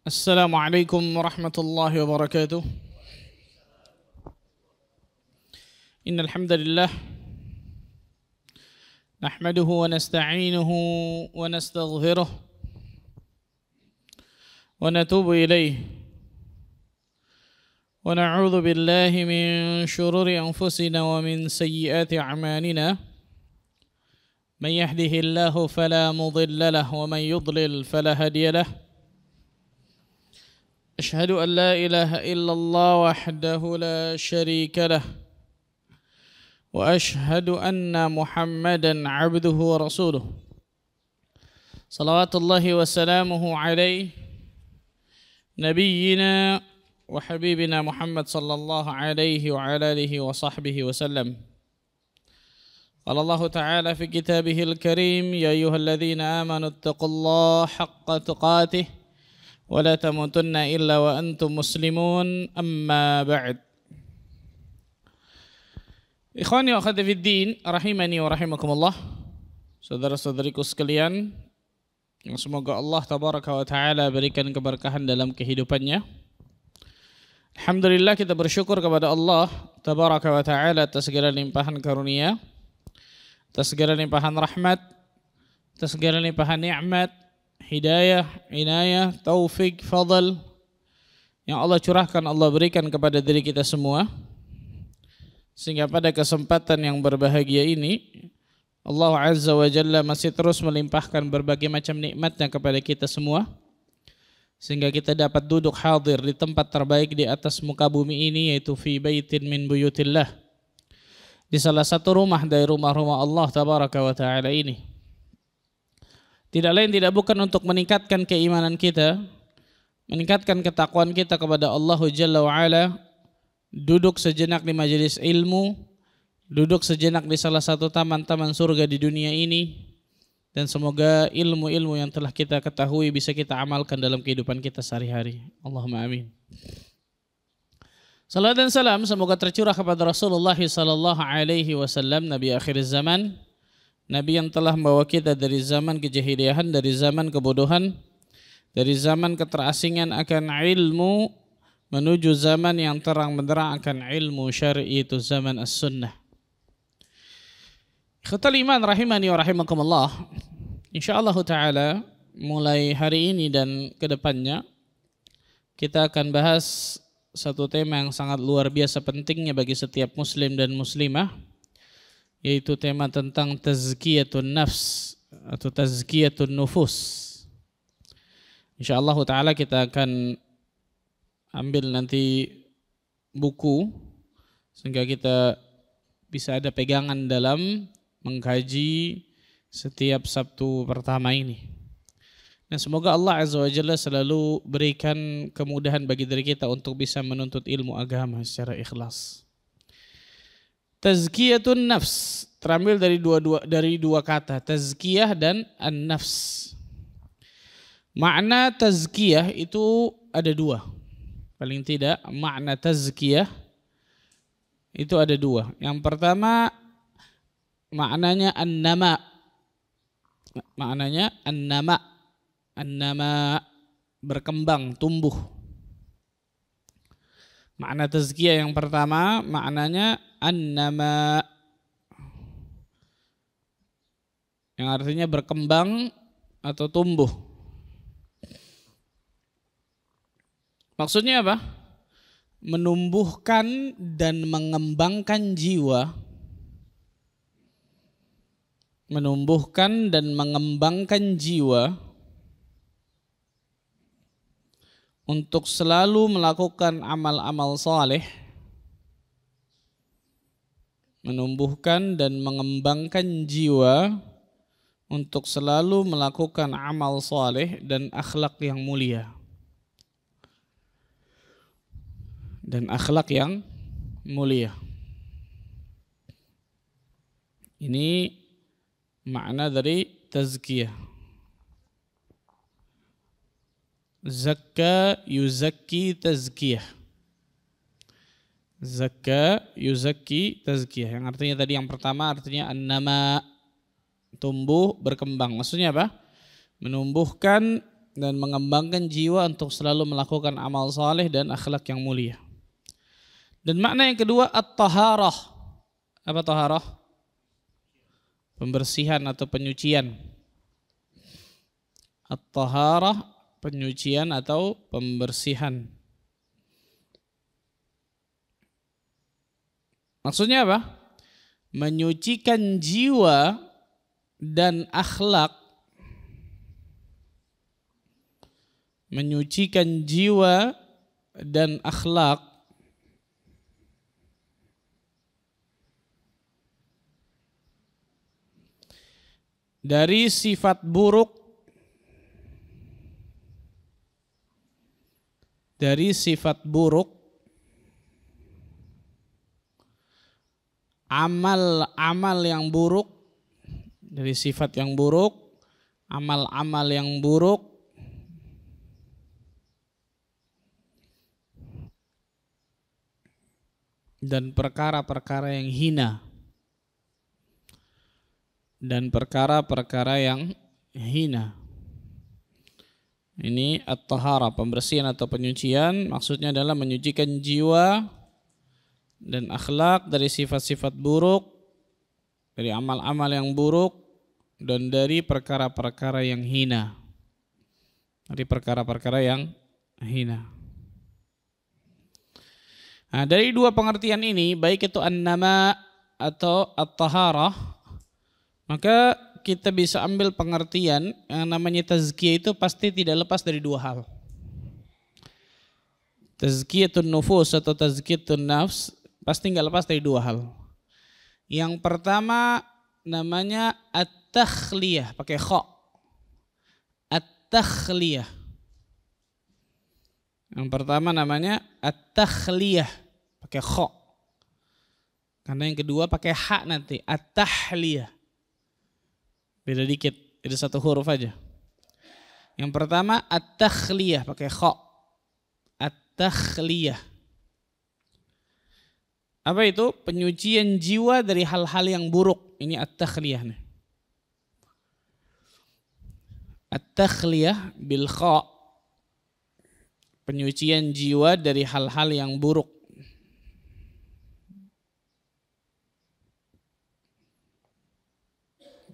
السلام عليكم ورحمة الله وبركاته. إن الحمد لله نحمده ونستعينه ونستغفره ونتوب إليه ونعوذ بالله من شرور أنفسنا ومن سيئات أعمالنا. من يهده الله فلا مضل له ومن يضلل فلا هادي له. أشهد أن لا إله إلا الله وحده لا شريك له وأشهد أن محمدا عبده ورسوله صلوات الله وسلامه عليه نبينا وحبيبنا محمد صلى الله عليه وعلى آله وصحبه وسلم. قال الله تعالى في كتابه الكريم: يا أيها الذين آمنوا اتقوا الله حق تقاته ولا تموتن إلا وأنتم مسلمون. أما بعد. Ikhwani wa akhwati fiddin, rahimani wa rahimakumullah. Saudara-saudariku sekalian, yang semoga Allah tabaraka wa taala berikan keberkahan dalam kehidupannya. Alhamdulillah, kita bersyukur kepada Allah tabaraka wa taala atas segala limpahan karunia, atas segala limpahan rahmat, atas segala limpahan nikmat, hidayah, inayah, taufik, fadl yang Allah curahkan, Allah berikan kepada diri kita semua. Sehingga pada kesempatan yang berbahagia ini Allah Azza wa Jalla masih terus melimpahkan berbagai macam nikmatnya kepada kita semua, sehingga kita dapat duduk hadir di tempat terbaik di atas muka bumi ini, yaitu fi baitin min buyutillah, di salah satu rumah dari rumah-rumah Allah tabaraka wa ta'ala ini. Tidak lain tidak bukan untuk meningkatkan keimanan kita, meningkatkan ketakwaan kita kepada Allah Jalla wa Ala. Duduk sejenak di majelis ilmu, duduk sejenak di salah satu taman-taman surga di dunia ini, dan semoga ilmu-ilmu yang telah kita ketahui bisa kita amalkan dalam kehidupan kita sehari-hari. Allahumma amin. Salam dan salam semoga tercurah kepada Rasulullah sallallahu alaihi wasallam, Nabi akhir zaman, Nabi yang telah membawa kita dari zaman kejahiliahan, dari zaman kebodohan, dari zaman keterasingan akan ilmu, menuju zaman yang terang benderang akan ilmu syar'i, itu zaman as-sunnah. Ikhwatal iman rahimani wa rahimakumullah. Insyaallah taala mulai hari ini dan kedepannya kita akan bahas satu tema yang sangat luar biasa pentingnya bagi setiap muslim dan muslimah, yaitu tema tentang tazkiyatun nafs atau tazkiyatun nufus. Insyaallah taala kita akan ambil nanti buku sehingga kita bisa ada pegangan dalam mengkaji setiap Sabtu pertama ini. Dan semoga Allah Azza wa Jalla selalu berikan kemudahan bagi diri kita untuk bisa menuntut ilmu agama secara ikhlas. Tazkiyatun nafs terambil dari dua kata, tazkiyah dan an-nafs. Makna tazkiyah itu ada dua. Paling tidak makna tazkiyah itu ada dua. Yang pertama maknanya an-nama. Maknanya an-nama. An-nama berkembang, tumbuh. Makna tazkiyah yang pertama maknanya an-nama, yang artinya berkembang atau tumbuh. Maksudnya apa? Menumbuhkan dan mengembangkan jiwa. Menumbuhkan dan mengembangkan jiwa untuk selalu melakukan amal-amal saleh. Menumbuhkan dan mengembangkan jiwa untuk selalu melakukan amal saleh dan akhlak yang mulia. Dan akhlak yang mulia. Ini makna dari tazkiyah. Zakka yuzakki tazkiyah. Zakka yuzakki tazkiyah. Yang artinya tadi yang pertama artinya an-nama, tumbuh, berkembang. Maksudnya apa? Menumbuhkan dan mengembangkan jiwa untuk selalu melakukan amal saleh dan akhlak yang mulia. Dan makna yang kedua at-taharah. Apa taharah? Pembersihan atau penyucian. At-taharah, penyucian atau pembersihan. Maksudnya apa? Menyucikan jiwa dan akhlak. Menyucikan jiwa dan akhlak dari sifat buruk, amal-amal yang buruk, dari sifat yang buruk, amal-amal yang buruk, dan perkara-perkara yang hina. Ini at-taharah, pembersihan atau penyucian, maksudnya adalah menyucikan jiwa dan akhlak dari sifat-sifat buruk, dari amal-amal yang buruk, dan dari perkara-perkara yang hina. Nah, dari dua pengertian ini, baik itu an-nama atau at-taharah, maka kita bisa ambil pengertian yang namanya tazkiyah itu pasti tidak lepas dari dua hal. Tazkiyatun nufus atau tazkiyatun nafs pasti nggak lepas dari dua hal. Yang pertama namanya at-takhliyah, pakai kha. At-takhliyah. Yang pertama namanya at-takhliyah, pakai kha. Karena yang kedua pakai ha nanti, at-tahliyah. Beda dikit, itu satu huruf aja. Yang pertama at-takhliyah, pakai kha. At-takhliyah. Apa itu? Penyucian jiwa dari hal-hal yang buruk. Ini at-takhliyah nih. At-takhliyah bil kha. Penyucian jiwa dari hal-hal yang buruk.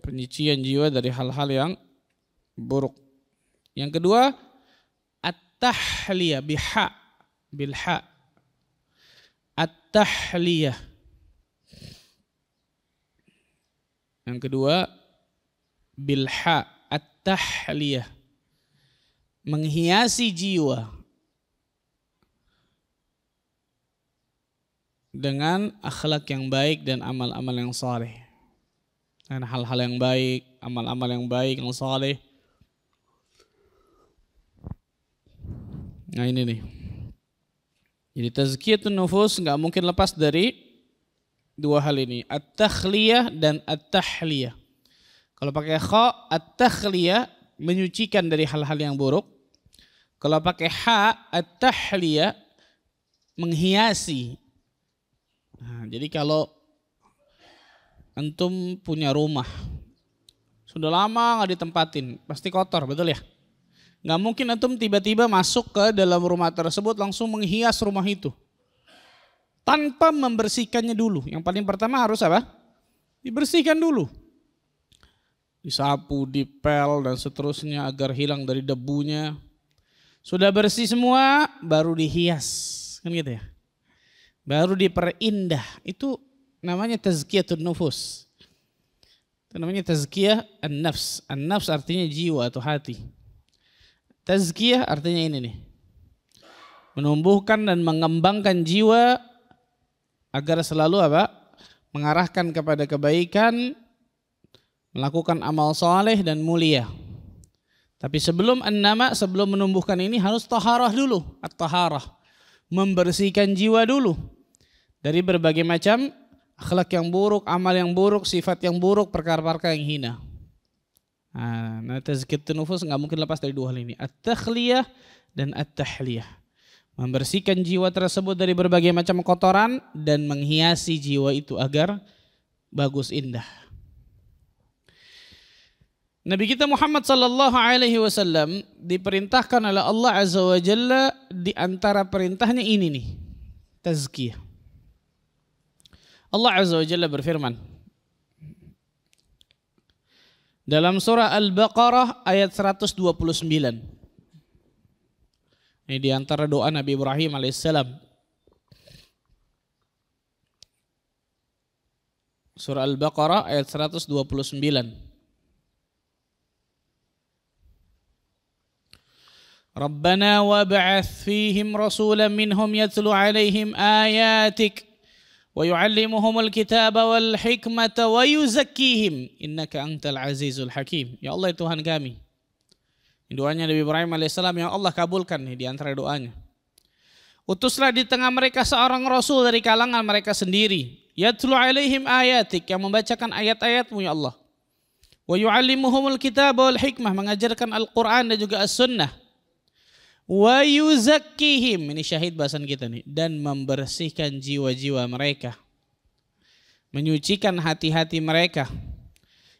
Penyucian jiwa dari hal-hal yang buruk. Yang kedua at-tahliyah biha, bilha. At-tahliyah. Yang kedua bilha, at-tahliyah. Menghiasi jiwa dengan akhlak yang baik dan amal-amal yang saleh. Dan hal-hal yang baik, amal-amal yang baik, yang saleh. Nah ini nih. Jadi tazkiyatun nufus nggak mungkin lepas dari dua hal ini, at-takhliyah dan at-tahliyah. Kalau pakai kha, at-takhliyah menyucikan dari hal-hal yang buruk. Kalau pakai ha, at-tahliyah menghiasi. Nah, jadi kalau antum punya rumah, sudah lama nggak ditempatin, pasti kotor, betul ya? Nggak mungkin antum tiba-tiba masuk ke dalam rumah tersebut langsung menghias rumah itu tanpa membersihkannya dulu. Yang paling pertama harus apa? Dibersihkan dulu, disapu, dipel dan seterusnya agar hilang dari debunya. Sudah bersih semua, baru dihias, kan gitu ya? Baru diperindah. Itu namanya tazkiyatun nufus. Itu namanya tazkiyah an-nafs. An-nafs artinya jiwa atau hati. Tazkiyah artinya ini nih. Menumbuhkan dan mengembangkan jiwa agar selalu apa? Mengarahkan kepada kebaikan, melakukan amal saleh dan mulia. Tapi sebelum an-nama, sebelum menumbuhkan ini harus taharah dulu. At-taharah. Membersihkan jiwa dulu dari berbagai macam akhlak yang buruk, amal yang buruk, sifat yang buruk, perkara-perkara yang hina. Nah, tazkiyatun nufus nggak mungkin lepas dari dua hal ini, at-takhliyah dan at-tahliyah. Membersihkan jiwa tersebut dari berbagai macam kotoran dan menghiasi jiwa itu agar bagus indah. Nabi kita Muhammad sallallahu alaihi wasallam diperintahkan oleh Allah Azza wa Jalla, di antara perintahnya ini nih, tazkiyah. Allah Azza wa Jalla berfirman dalam surah Al-Baqarah ayat 129. Ini di antara doa Nabi Ibrahim alaihissalam. Surah Al-Baqarah ayat 129. Rabbana wab'ath fihim rasulan minhum yatlu alaihim ayatik wa yu'allimuhumul kitaba wal hikmata wa yuzakkihim innaka antal azizul hakim. Ya Allah Tuhan kami. Ini doanya Nabi Ibrahim alaihissalam yang Allah kabulkan nih di antara doanya. Utuslah di tengah mereka seorang rasul dari kalangan mereka sendiri. Yatlu alaihim ayatik, yang membacakan ayat-ayatmu ya Allah. Wa yu'allimuhumul kitaba wal hikmah, mengajarkan Al-Quran dan juga As-Sunnah. Wa yuzakkihim, ini syahid bahasan kita nih, dan membersihkan jiwa-jiwa mereka, menyucikan hati-hati mereka.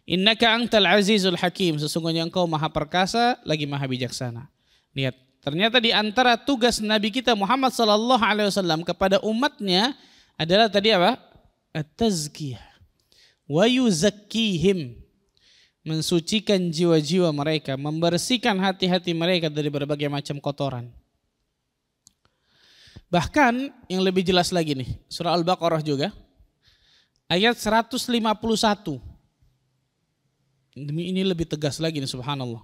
Innaka antal azizul hakim, sesungguhnya engkau maha perkasa lagi maha bijaksana. Lihat, ternyata di antara tugas Nabi kita Muhammad sallallahu alaihi wasallam kepada umatnya adalah tadi apa? At-tazkiyah. Wa yuzakkihim, mensucikan jiwa-jiwa mereka, membersihkan hati-hati mereka dari berbagai macam kotoran. Bahkan yang lebih jelas lagi nih, surah Al-Baqarah juga, ayat 151. Ini lebih tegas lagi nih, subhanallah.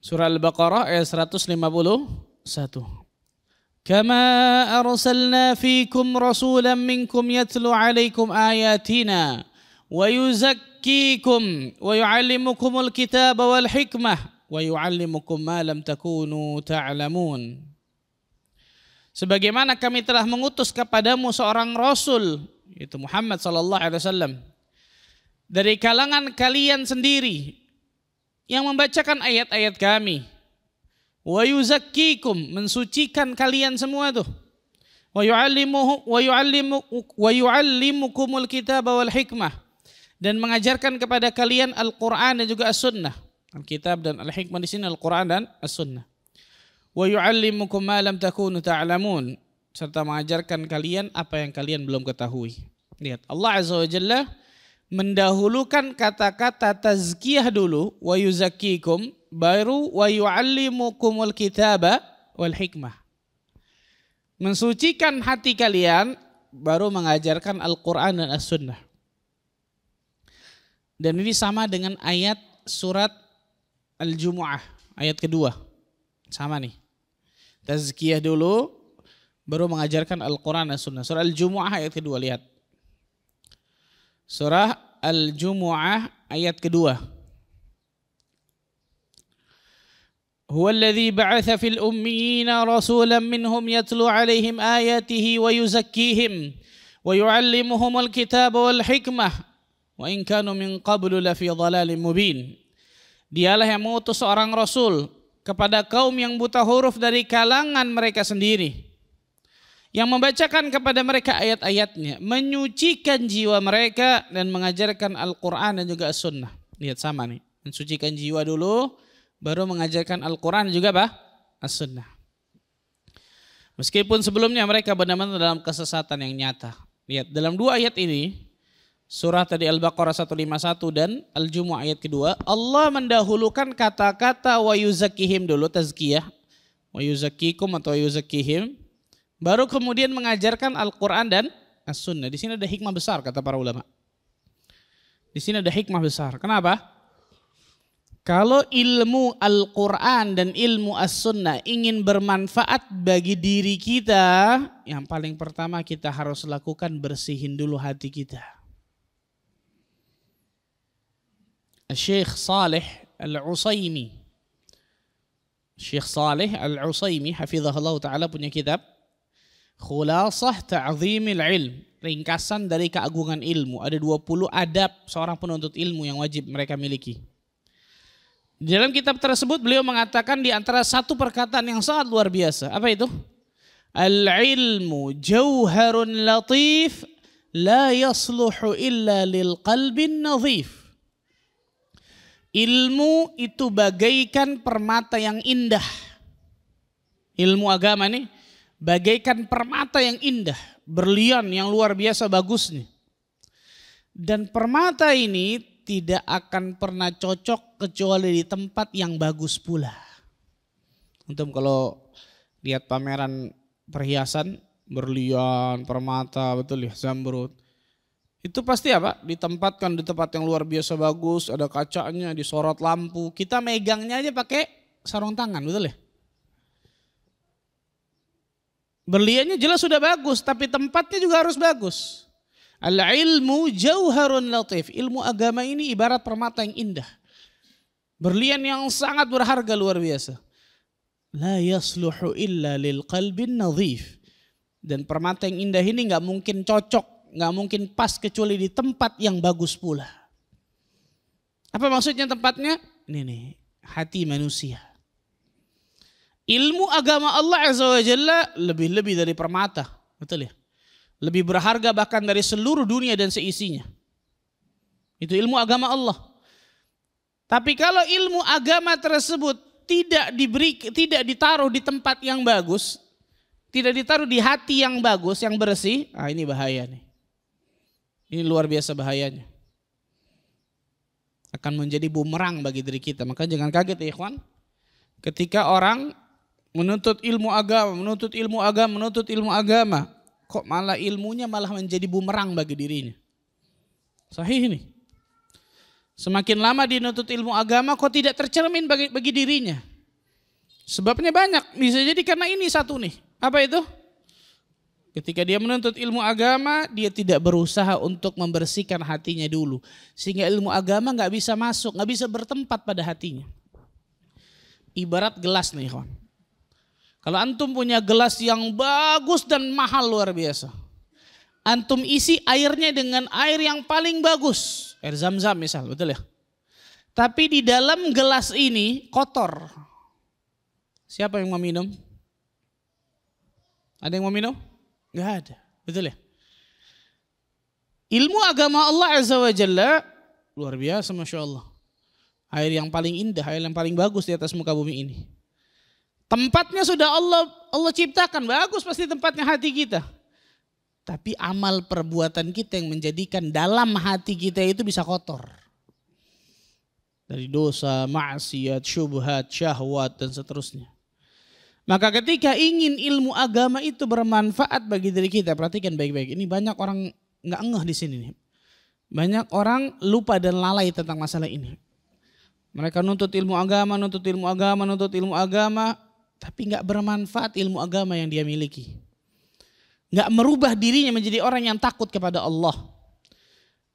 Surah Al-Baqarah ayat 151. Kama arsalna fikum rasulan minkum yatlu alaikum ayatina wa yuzakkikum wa yu'allimukumul kitaba wal hikmah wa yu'allimukum ma lam takunu ta'lamun. Sebagaimana kami telah mengutus kepadamu seorang rasul, yaitu Muhammad sallallahu alaihi wasallam, dari kalangan kalian sendiri, yang membacakan ayat-ayat kami. Wa yuzakkikum, mensucikan kalian semua tuh. Wa yu'allimukumul kitaba wal hikmah, dan mengajarkan kepada kalian Al-Qur'an dan juga As-Sunnah. Al-Kitab dan Al-Hikmah di sini Al-Qur'an dan As-Sunnah. Wa yu'allimukum ma lam takunu ta'lamun, serta mengajarkan kalian apa yang kalian belum ketahui. Lihat, Allah Azza wa Jalla mendahulukan kata-kata tazkiyah dulu, wa yuzakkikum, baru wa yu'allimukumul kitaba wal hikmah. Mensucikan hati kalian, baru mengajarkan Al-Quran dan As-Sunnah. Dan ini sama dengan ayat surat Al-Jumu'ah, ayat kedua. Sama nih. Tazkiyah dulu, baru mengajarkan Al-Quran dan As-Sunnah. Surah Al-Jumu'ah ayat kedua, lihat. Surah Al-Jumu'ah ayat kedua. Huwa alladhi ba'atha fil ummiyina rasulan minhum yatlu alaihim ayatihi wa yuzakkihim wa yu'allimuhumul kitaba wal hikmah wa in kanu min qablu lafi dhalalin mubin. Dialah yang mengutus seorang rasul kepada kaum yang buta huruf dari kalangan mereka sendiri, yang membacakan kepada mereka ayat-ayatnya, menyucikan jiwa mereka dan mengajarkan Al-Quran dan juga As-Sunnah. Lihat, sama nih, mensucikan jiwa dulu, baru mengajarkan Al-Quran dan juga apa? As-Sunnah. Meskipun sebelumnya mereka benar-benar dalam kesesatan yang nyata. Lihat, dalam dua ayat ini, surah tadi Al-Baqarah 151 dan Al-Jumu'ah ayat kedua, Allah mendahulukan kata-kata wa yuzakkihim dulu, tazkiyah, wa yuzakkikum atau wa yuzakkihim, baru kemudian mengajarkan Al-Quran dan As-Sunnah. Di sini ada hikmah besar kata para ulama. Di sini ada hikmah besar. Kenapa? Kalau ilmu Al-Quran dan ilmu As-Sunnah ingin bermanfaat bagi diri kita, yang paling pertama kita harus lakukan, bersihin dulu hati kita. Syekh Saleh Al-Utsaimin, Syekh Saleh Al-Utsaimin hafizahullah ta'ala punya kitab Khulasah Ta'zimil Ilm, ringkasan dari keagungan ilmu. Ada 20 adab seorang penuntut ilmu yang wajib mereka miliki. Di dalam kitab tersebut beliau mengatakan di antara satu perkataan yang sangat luar biasa. Apa itu? Al-ilmu jauharun latif la yasluhu illa lil qalbin nadhif. Ilmu itu bagaikan permata yang indah. Ilmu agama nih bagaikan permata yang indah, berlian yang luar biasa bagusnya. Dan permata ini tidak akan pernah cocok kecuali di tempat yang bagus pula. Antum kalau lihat pameran perhiasan, berlian, permata, betul ya, zamrud. Itu pasti apa? Ditempatkan di tempat yang luar biasa bagus, ada kacanya, disorot lampu. Kita megangnya aja pakai sarung tangan, betul ya? Berliannya jelas sudah bagus, tapi tempatnya juga harus bagus. Al-ilmu jauharun latif. Ilmu agama ini ibarat permata yang indah. Berlian yang sangat berharga luar biasa. La yasluhu illa lil qalbin nadhif. Dan permata yang indah ini gak mungkin cocok, gak mungkin pas kecuali di tempat yang bagus pula. Apa maksudnya tempatnya? Ini nih, hati manusia. Ilmu agama Allah Azza wa Jalla lebih-lebih dari permata. Betul ya? Lebih berharga bahkan dari seluruh dunia dan seisinya. Itu ilmu agama Allah. Tapi kalau ilmu agama tersebut tidak ditaruh di tempat yang bagus, tidak ditaruh di hati yang bagus, yang bersih, ini bahaya nih. Ini luar biasa bahayanya. Akan menjadi bumerang bagi diri kita. Maka jangan kaget ya ikhwan. Ketika orang menuntut ilmu agama, kok malah ilmunya malah menjadi bumerang bagi dirinya. Sahih ini. Semakin lama dia menuntut ilmu agama kok tidak tercermin bagi dirinya. Sebabnya banyak, bisa jadi karena ini satu nih. Apa itu? Ketika dia menuntut ilmu agama, dia tidak berusaha untuk membersihkan hatinya dulu. Sehingga ilmu agama gak bisa masuk, gak bisa bertempat pada hatinya. Ibarat gelas nih kawan. Kalau antum punya gelas yang bagus dan mahal luar biasa. Antum isi airnya dengan air yang paling bagus. Air zam-zam misal, betul ya? Tapi di dalam gelas ini kotor. Siapa yang mau minum? Ada yang mau minum? Gak ada, betul ya? Ilmu agama Allah Azza wa Jalla luar biasa Masya Allah. Air yang paling indah, air yang paling bagus di atas muka bumi ini. Tempatnya sudah Allah ciptakan, bagus pasti tempatnya hati kita. Tapi amal perbuatan kita yang menjadikan dalam hati kita itu bisa kotor. Dari dosa, maksiat, syubhat, syahwat dan seterusnya. Maka ketika ingin ilmu agama itu bermanfaat bagi diri kita, perhatikan baik-baik. Ini banyak orang nggak ngeh di sini nih. Banyak orang lupa dan lalai tentang masalah ini. Mereka nuntut ilmu agama, tapi nggak bermanfaat ilmu agama yang dia miliki. Nggak merubah dirinya menjadi orang yang takut kepada Allah.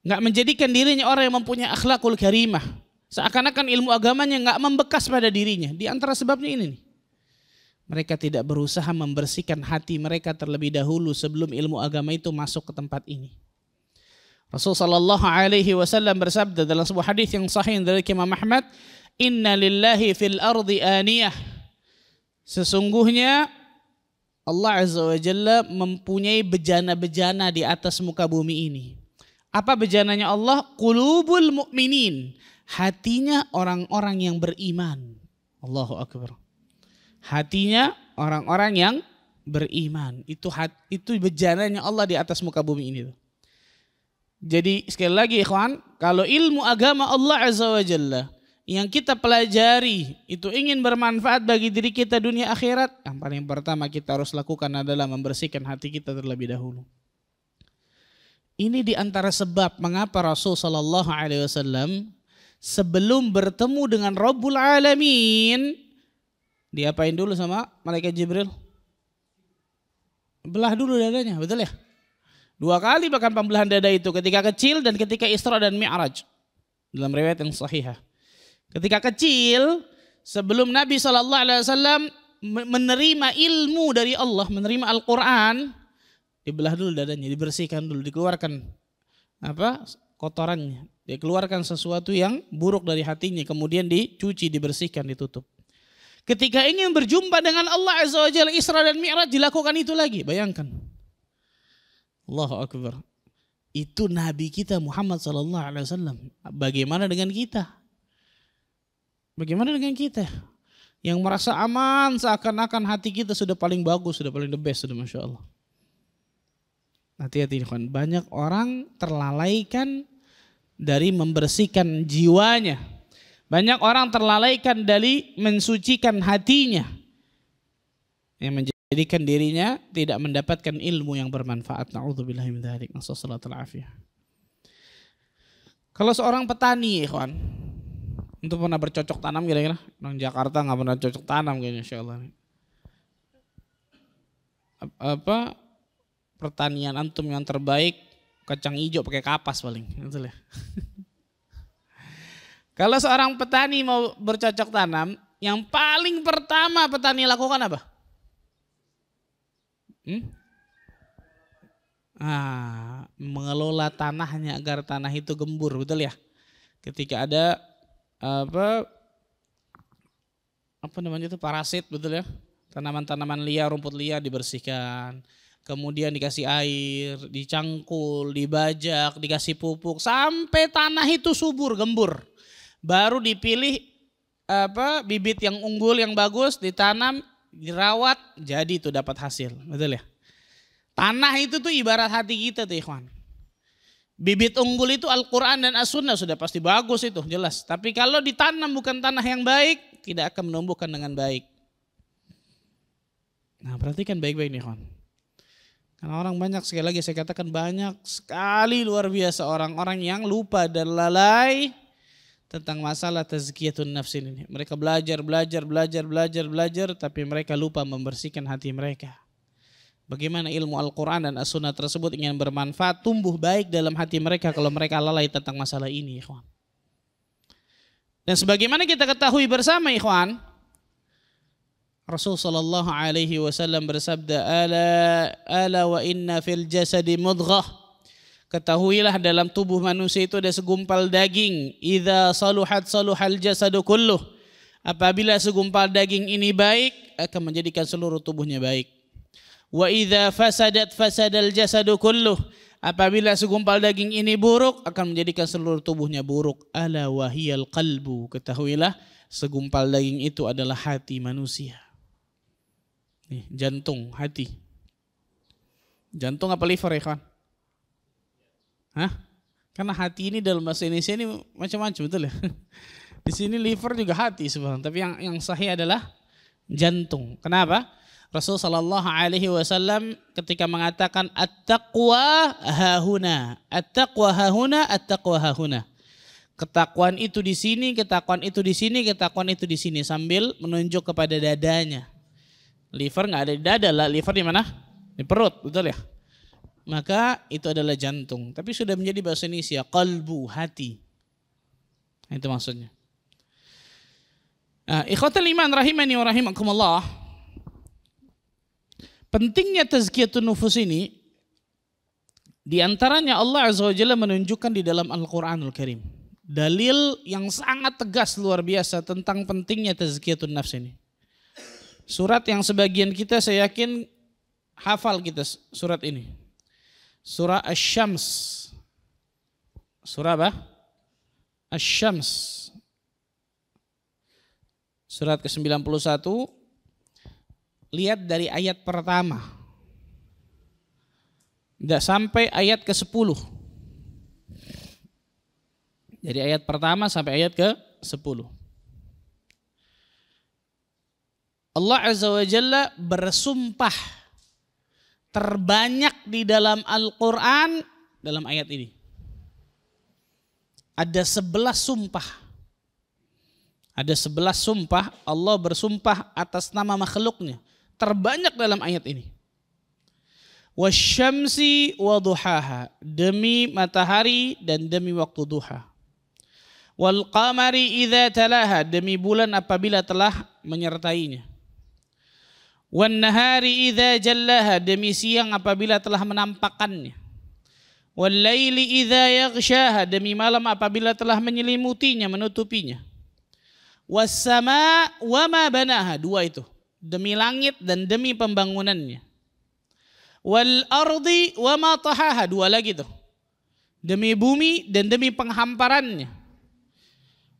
Nggak menjadikan dirinya orang yang mempunyai akhlakul karimah. Seakan-akan ilmu agamanya nggak membekas pada dirinya. Di antara sebabnya ini nih. Mereka tidak berusaha membersihkan hati mereka terlebih dahulu sebelum ilmu agama itu masuk ke tempat ini. Rasulullah SAW bersabda dalam sebuah hadis yang sahih dari Imam Ahmad, "Inna lillahi fil ardi aniyah." Sesungguhnya Allah Azza wa Jalla mempunyai bejana-bejana di atas muka bumi ini. Apa bejananya Allah? Qulubul mu'minin. Hatinya orang-orang yang beriman. Allahu Akbar. Hatinya orang-orang yang beriman. Itu bejananya Allah di atas muka bumi ini. Jadi sekali lagi ikhwan, kalau ilmu agama Allah Azza wa Jalla yang kita pelajari itu ingin bermanfaat bagi diri kita dunia akhirat, yang paling pertama kita harus lakukan adalah membersihkan hati kita terlebih dahulu. Ini di antara sebab mengapa Rasul sallallahu alaihi wasallam sebelum bertemu dengan Rabbul Alamin diapain dulu sama malaikat Jibril? Belah dulu dadanya, betul ya? 2 kali bahkan pembelahan dada itu, ketika kecil dan ketika Isra dan Mi'raj. Dalam riwayat yang sahihah. Ketika kecil, sebelum Nabi SAW menerima ilmu dari Allah, menerima Al-Quran, dibelah dulu dadanya, dibersihkan dulu, dikeluarkan kotorannya. Dikeluarkan sesuatu yang buruk dari hatinya, kemudian dicuci, dibersihkan, ditutup. Ketika ingin berjumpa dengan Allah Azza wa Jalla, Isra dan Mi'raj dilakukan itu lagi, bayangkan. Allahu Akbar. Itu Nabi kita Muhammad sallallahu alaihi wasallam. Bagaimana dengan kita? Bagaimana dengan kita? Yang merasa aman seakan-akan hati kita sudah paling bagus, sudah paling the best, sudah Masya Allah. Hati-hati kawan, banyak orang terlalaikan dari membersihkan jiwanya. Banyak orang terlalaikan dari mensucikan hatinya. Yang menjadikan dirinya tidak mendapatkan ilmu yang bermanfaat. Na'udzubillahi min dzalik. Nasallallahu alaihi. Kalau seorang petani, kawan, untuk pernah bercocok tanam kira-kira? Orang Jakarta nggak pernah cocok tanam kayaknya, insya Allah. Apa pertanian antum yang terbaik? Kacang hijau pakai kapas paling, betul ya. Kalau seorang petani mau bercocok tanam, yang paling pertama petani lakukan apa? Mengelola tanahnya agar tanah itu gembur, betul ya. Ketika ada apa namanya itu parasit, betul ya, tanaman-tanaman liar, rumput liar dibersihkan, kemudian dikasih air, dicangkul, dibajak, dikasih pupuk sampai tanah itu subur, gembur, baru dipilih bibit yang unggul yang bagus, ditanam, dirawat, jadi itu dapat hasil, betul ya. Tanah itu tuh ibarat hati kita tuh ikhwan. Bibit unggul itu Al-Quran dan As-Sunnah sudah pasti bagus itu, jelas. Tapi kalau ditanam bukan tanah yang baik, tidak akan menumbuhkan dengan baik. Nah, perhatikan baik-baik nih, kawan. Karena orang banyak, sekali lagi saya katakan banyak sekali luar biasa orang-orang yang lupa dan lalai tentang masalah tazkiyatun nafs ini. Mereka belajar, tapi mereka lupa membersihkan hati mereka. Bagaimana ilmu Al-Quran dan As-Sunnah tersebut ingin bermanfaat, tumbuh baik dalam hati mereka kalau mereka lalai tentang masalah ini, ikhwan. Dan sebagaimana kita ketahui bersama, ikhwan, Rasul sallallahu alaihi wasallam bersabda, ala wa inna fil jasadi mudghah. Ketahuilah dalam tubuh manusia itu ada segumpal daging. Idza saluhat saluhal jasadu kulluh. Apabila segumpal daging ini baik, akan menjadikan seluruh tubuhnya baik. Wa idza fasadat fasadal jasadu kulluh. Apabila segumpal daging ini buruk, akan menjadikan seluruh tubuhnya buruk. Ala wahiyal qalbu. Ketahuilah segumpal daging itu adalah hati manusia. Nih, jantung, hati. Jantung apa liver ya kawan? Hah? Karena hati ini dalam bahasa Indonesia ini macam-macam, betul ya. Di sini liver juga hati sebenarnya, tapi yang sahih adalah jantung. Kenapa? Rasul sallallahu alaihi wasallam ketika mengatakan at-taqwa hahuna, at-taqwa hahuna, at-taqwa hahuna. Ketakwaan itu di sini, ketakwaan itu di sini, ketakwaan itu di sini, sambil menunjuk kepada dadanya. Liver nggak ada di dada lah, liver di mana? Di perut, betul ya? Maka itu adalah jantung. Tapi sudah menjadi bahasa Indonesia qalbu, hati. Itu maksudnya. Ikhwatal iman rahimani wa rahimakumullah. Pentingnya tazkiyatun nufus ini diantaranya Allah Azza wa Jalla menunjukkan di dalam Al-Quranul Karim. Dalil yang sangat tegas luar biasa tentang pentingnya tazkiyatun nafs ini. Surat yang sebagian kita saya yakin hafal kita surat ini. Surah Asy-Syams. Surah apa? Asy-Syams. Surat ke-91. Lihat dari ayat pertama. Tidak sampai ayat ke-10. Dari ayat pertama sampai ayat ke-10. Allah Azza wa Jalla bersumpah terbanyak di dalam Al-Quran dalam ayat ini. Ada 11 sumpah. Ada 11 sumpah Allah bersumpah atas nama makhluknya. Terbanyak dalam ayat ini. Wasyamsi wa duhaha, demi matahari dan demi waktu duha. Wal qamari idza talaha, demi bulan apabila telah menyertainya. Wan nahari idza jallaha, demi siang apabila telah menampakkannya. Wal laili idza yaghshaha, demi malam apabila telah menyelimutinya, menutupinya. Was sama wa ma banaha, dua itu. Demi langit dan demi pembangunannya. Wal ardi wa ma tahaha, dua lagi tuh. demi bumi dan demi penghamparannya.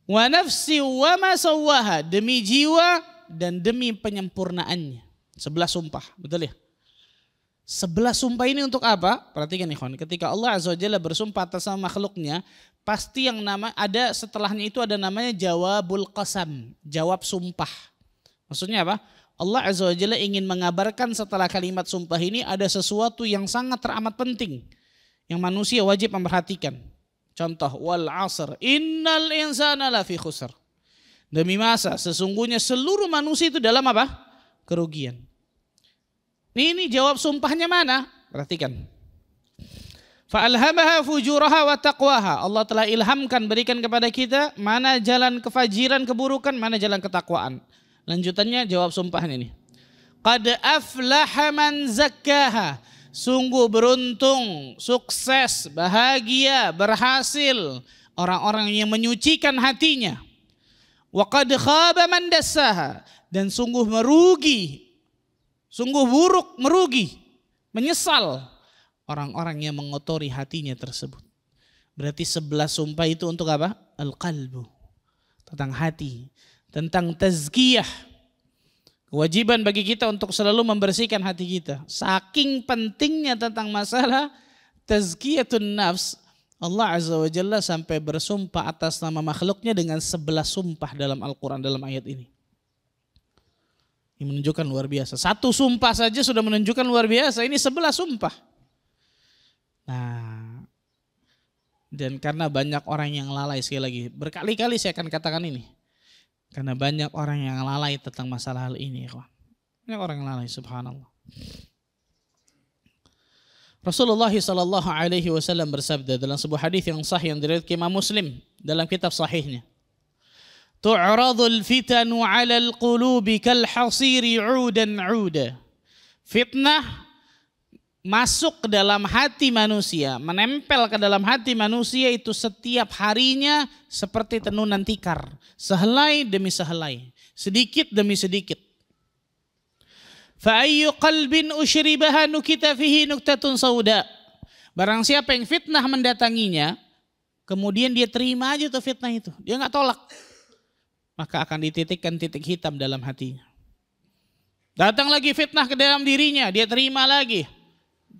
Wa nafsi wa ma sawwaha, demi jiwa dan demi penyempurnaannya. 11 sumpah, betul ya? 11 sumpah ini untuk apa? Perhatikan ikhwan, ketika Allah Azza wa Jalla bersumpah atas nama makhluknya, pasti yang ada setelahnya itu ada namanya jawabul qasam, jawab sumpah. Maksudnya apa? Allah Azza wa Jalla ingin mengabarkan setelah kalimat sumpah ini ada sesuatu yang sangat teramat penting yang manusia wajib memperhatikan. Contoh, wal asr innal insana lafi khusr. Demi masa sesungguhnya seluruh manusia itu dalam apa? Kerugian. Ini jawab sumpahnya mana? Perhatikan. Fa'alhamaha fujuraha wa taqwaha. Allah telah ilhamkan, berikan kepada kita mana jalan kefajiran, keburukan, mana jalan ketakwaan. Lanjutannya jawab sumpahnya ini. Qad aflaha man zakkaha. Sungguh beruntung, sukses, bahagia, berhasil orang-orang yang menyucikan hatinya. Wa qad khaba man dassaha. Dan sungguh merugi, sungguh buruk, merugi, menyesal orang-orang yang mengotori hatinya tersebut. Berarti 11 sumpah itu untuk apa? Al-qalbu, tentang hati, tentang tazkiyah. Kewajiban bagi kita untuk selalu membersihkan hati kita. Saking pentingnya tentang masalah tazkiyatun nafs, Allah Azza wa Jalla sampai bersumpah atas nama makhluknya dengan 11 sumpah dalam Al-Quran, dalam ayat ini. Ini menunjukkan luar biasa. Satu sumpah saja sudah menunjukkan luar biasa. Ini 11 sumpah. Nah, dan karena banyak orang yang lalai, sekali lagi, berkali-kali saya akan katakan ini. Karena banyak orang yang lalai tentang masalah hal ini. Banyak orang yang lalai, subhanallah. Rasulullah SAW bersabda dalam sebuah hadis yang sahih yang diriwayatkan Imam Muslim dalam kitab sahihnya. Tu'radul fitanu 'alal qulubi kal hasiri 'udan 'uda. Fitnah masuk ke dalam hati manusia, menempel ke dalam hati manusia itu setiap harinya seperti tenunan tikar, sehelai demi sehelai, sedikit demi sedikit. Fa ayyu qalbin ushribaha nukita fihi nuktatun sauda. Barang siapa yang fitnah mendatanginya, kemudian dia terima aja tuh fitnah itu, dia enggak tolak, maka akan dititikkan titik hitam dalam hatinya. Datang lagi fitnah ke dalam dirinya, dia terima lagi,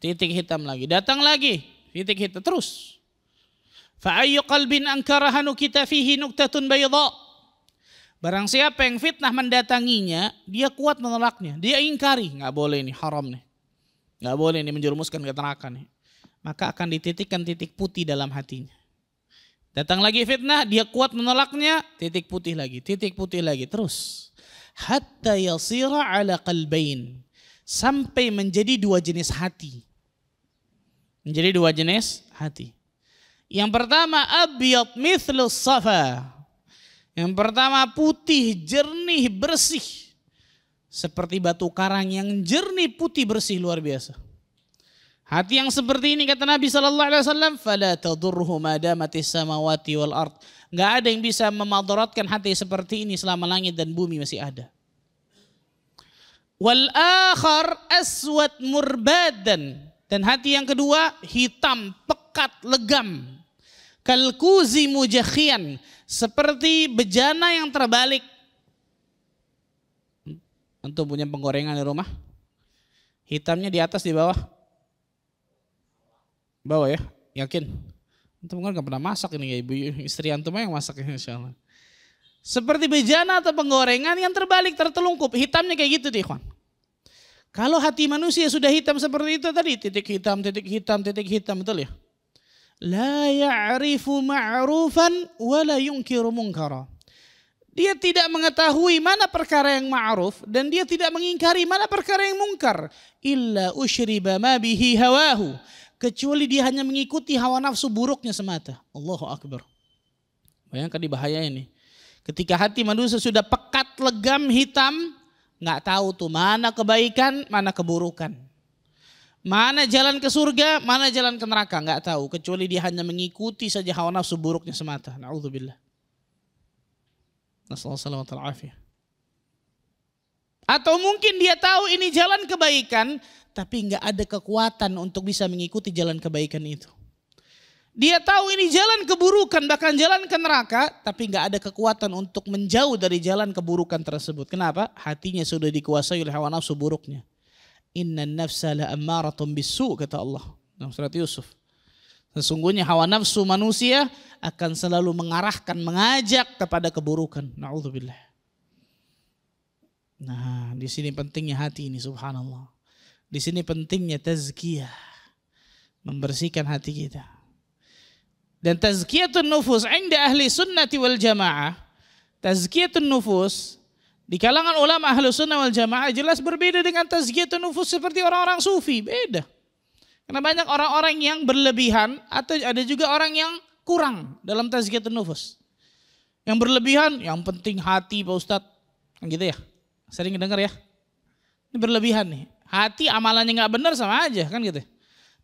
titik hitam lagi. Datang lagi, titik hitam terus. Fa ayyu qalbin ankaraha nukita fihi nuktatun bayda. Barang siapa yang fitnah mendatanginya, dia kuat menolaknya, dia ingkari, enggak boleh ini, haram nih, enggak boleh ini, menjerumuskan ke neraka nih, maka akan dititikkan titik putih dalam hatinya. Datang lagi fitnah, dia kuat menolaknya, titik putih lagi, terus. Hatta yasira ala qalbain, sampai menjadi 2 jenis hati. Menjadi 2 jenis hati. Yang pertama abyad mithlus safa. Yang pertama putih, jernih, bersih. Seperti batu karang yang jernih, putih, bersih, luar biasa. Hati yang seperti ini kata Nabi SAW, fala tadurruhu ma damatis samawati wal ard. Enggak ada yang bisa memadaratkan hati seperti ini selama langit dan bumi masih ada. Wal akhar aswad murbadan. Dan hati yang kedua hitam, pekat, legam. Kalkuzi mujakhian, seperti bejana yang terbalik. Antum punya penggorengan di rumah? Hitamnya di atas, di bawah? Bawah ya, yakin? Antum kan gak pernah masak ini ya, ibu istri antum yang masak ini insyaallah. Seperti bejana atau penggorengan yang terbalik, tertelungkup, hitamnya kayak gitu deh, ikhwan. Kalau hati manusia sudah hitam seperti itu tadi, titik hitam, betul ya? La ya'rifu ma'rufan wa la yunkiru munkara. Dia tidak mengetahui mana perkara yang ma'ruf dan dia tidak mengingkari mana perkara yang mungkar. Illa usyriba ma bihi hawahu. Kecuali dia hanya mengikuti hawa nafsu buruknya semata. Allahu Akbar. Bayangkan di bahaya ini. Ketika hati manusia sudah pekat, legam, hitam, nggak tahu tuh mana kebaikan, mana keburukan. Mana jalan ke surga, mana jalan ke neraka, nggak tahu. Kecuali dia hanya mengikuti saja hawa nafsu buruknya semata. Na'udzubillah. Nasallallahu alaihi wasallam. Atau mungkin dia tahu ini jalan kebaikan, tapi nggak ada kekuatan untuk bisa mengikuti jalan kebaikan itu. Dia tahu ini jalan keburukan, bahkan jalan ke neraka, tapi nggak ada kekuatan untuk menjauh dari jalan keburukan tersebut. Kenapa? Hatinya sudah dikuasai oleh hawa nafsu buruknya. Innan nafsa la'ammaratun bisu, kata Allah dalam surat Yusuf. Sesungguhnya hawa nafsu manusia akan selalu mengarahkan, mengajak kepada keburukan. Na'udzubillah. Nah, di sini pentingnya hati ini, subhanallah. Di sini pentingnya tazkiyah, membersihkan hati kita. Dan tazkiyatun nufus inda ahli sunnati wal jamaah, tazkiyatun nufus di kalangan ulama ahli sunnah wal jamaah jelas berbeda dengan tazkiyatun nufus seperti orang-orang sufi, beda. Karena banyak orang-orang yang berlebihan atau ada juga orang yang kurang dalam tazkiyatun nufus. Yang berlebihan, yang penting hati Pak Ustadz, kan gitu ya, sering dengar ya. Ini berlebihan nih, hati amalannya nggak benar sama aja kan gitu.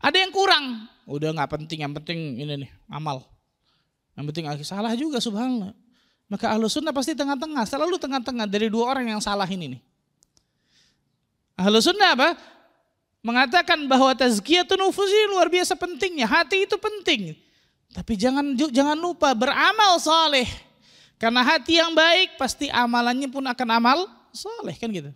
Ada yang kurang, udah nggak penting, yang penting ini nih amal, yang penting salah juga subhanallah. Maka ahlu sunnah pasti tengah-tengah, selalu tengah-tengah dari dua orang yang salah ini nih. Ahlu sunnah apa? Mengatakan bahwa tazkiyatun nufus ini luar biasa pentingnya, hati itu penting. Tapi jangan lupa beramal saleh. Karena hati yang baik pasti amalannya pun akan amal saleh kan gitu.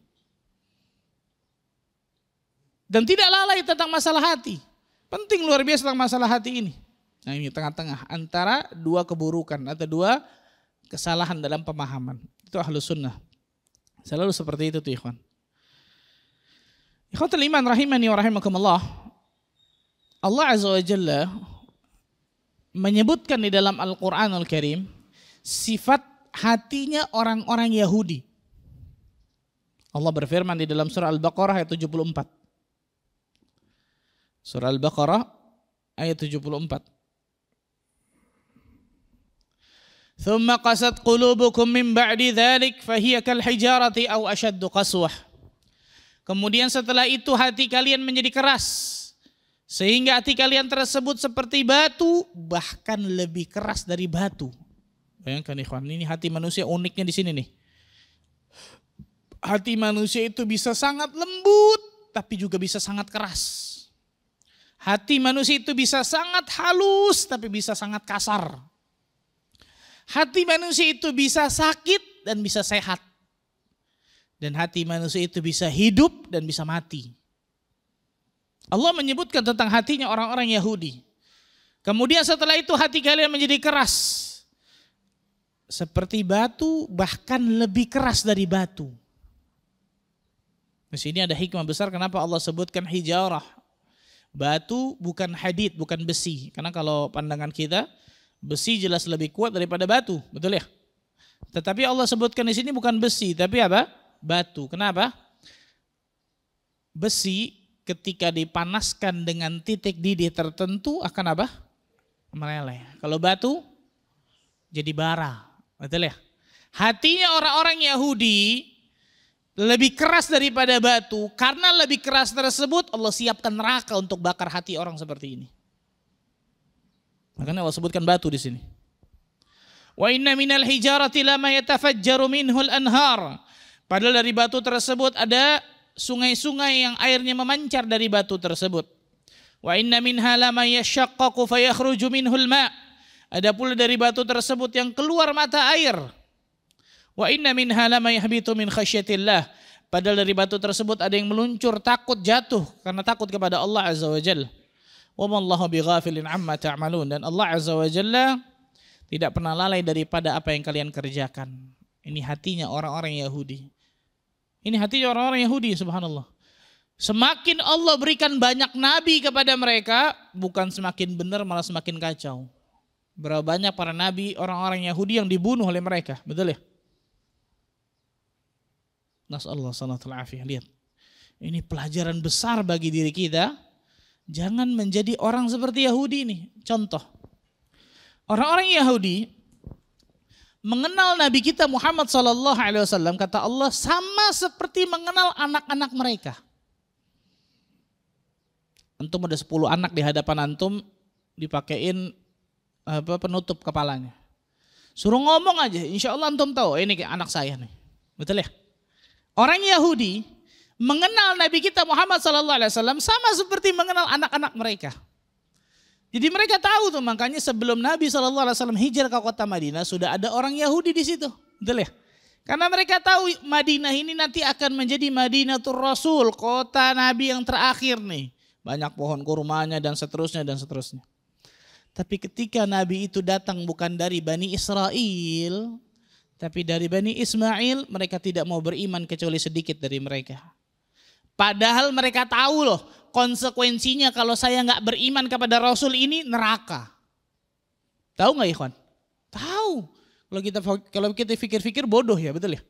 Dan tidak lalai tentang masalah hati. Penting luar biasa tentang masalah hati ini. Nah ini tengah-tengah antara dua keburukan atau dua kesalahan dalam pemahaman. Itu ahlus sunnah. Selalu seperti itu tuh ikhwan. Ikhwatul iman rahimani wa rahimakumullah. Allah Azza wa Jalla menyebutkan di dalam Al-Quranul Karim sifat hatinya orang-orang Yahudi. Allah berfirman di dalam surah Al-Baqarah ayat 74. Surah Al-Baqarah ayat 74. Thumma qasat qulubukum min ba'di dzalik fahiya kal hijarati aw ashaddu qaswah. Kemudian setelah itu hati kalian menjadi keras sehingga hati kalian tersebut seperti batu, bahkan lebih keras dari batu. Bayangkan ikhwan, ini hati manusia uniknya di sini nih. Hati manusia itu bisa sangat lembut tapi juga bisa sangat keras. Hati manusia itu bisa sangat halus tapi bisa sangat kasar. Hati manusia itu bisa sakit dan bisa sehat. Dan hati manusia itu bisa hidup dan bisa mati. Allah menyebutkan tentang hatinya orang-orang Yahudi. Kemudian setelah itu hati kalian menjadi keras. Seperti batu, bahkan lebih keras dari batu. Di sini ada hikmah besar kenapa Allah sebutkan hijarah. Batu bukan hadid, bukan besi. Karena kalau pandangan kita, besi jelas lebih kuat daripada batu, betul ya? Tetapi Allah sebutkan di sini bukan besi, tapi apa? Batu. Kenapa? Besi ketika dipanaskan dengan titik didih tertentu akan apa? Meleleh. Kalau batu jadi bara, betul ya? Hatinya orang-orang Yahudi lebih keras daripada batu, karena lebih keras tersebut Allah siapkan neraka untuk bakar hati orang seperti ini. Makanya Allah sebutkan batu di sini. Wa inna minal hijarati lama yatafajjaru minhul anhar. Padahal dari batu tersebut ada sungai-sungai yang airnya memancar dari batu tersebut. Wa inna minha lama yashaqqaqu fayakhruju minhul ma'. Ada pula dari batu tersebut yang keluar mata air. Wa inna minha lama yahbitu min khasyatillah. Padahal dari batu tersebut ada yang meluncur takut jatuh karena takut kepada Allah Azza wa Jalla. Wa mallahu bighafilin amma ta'malun. Dan Allah Azza wa Jalla tidak pernah lalai daripada apa yang kalian kerjakan. Ini hatinya orang-orang Yahudi. Ini hatinya orang-orang Yahudi, subhanallah. Semakin Allah berikan banyak nabi kepada mereka, bukan semakin benar malah semakin kacau. Berapa banyak para nabi orang-orang Yahudi yang dibunuh oleh mereka, betul ya? Nasallahu alaihi. Lihat. Ini pelajaran besar bagi diri kita. Jangan menjadi orang seperti Yahudi ini. Contoh. Orang-orang Yahudi mengenal Nabi kita Muhammad SAW, kata Allah, sama seperti mengenal anak-anak mereka. Antum ada 10 anak di hadapan antum, dipakein penutup kepalanya. Suruh ngomong aja, insya Allah antum tahu, ini anak saya nih. Betul ya? Orang Yahudi mengenal Nabi kita Muhammad SAW sama seperti mengenal anak-anak mereka. Jadi mereka tahu tuh, makanya sebelum Nabi SAW hijrah ke kota Madinah sudah ada orang Yahudi di situ, betul ya? Karena mereka tahu Madinah ini nanti akan menjadi Madinatul Rasul, kota Nabi yang terakhir nih. Banyak pohon kurmanya dan seterusnya dan seterusnya. Tapi ketika Nabi itu datang bukan dari Bani Israel, tapi dari Bani Ismail, mereka tidak mau beriman kecuali sedikit dari mereka. Padahal mereka tahu loh, konsekuensinya kalau saya nggak beriman kepada Rasul ini neraka. Tahu nggak ikhwan? Tahu. Kalau kita pikir-pikir bodoh ya, betul ya?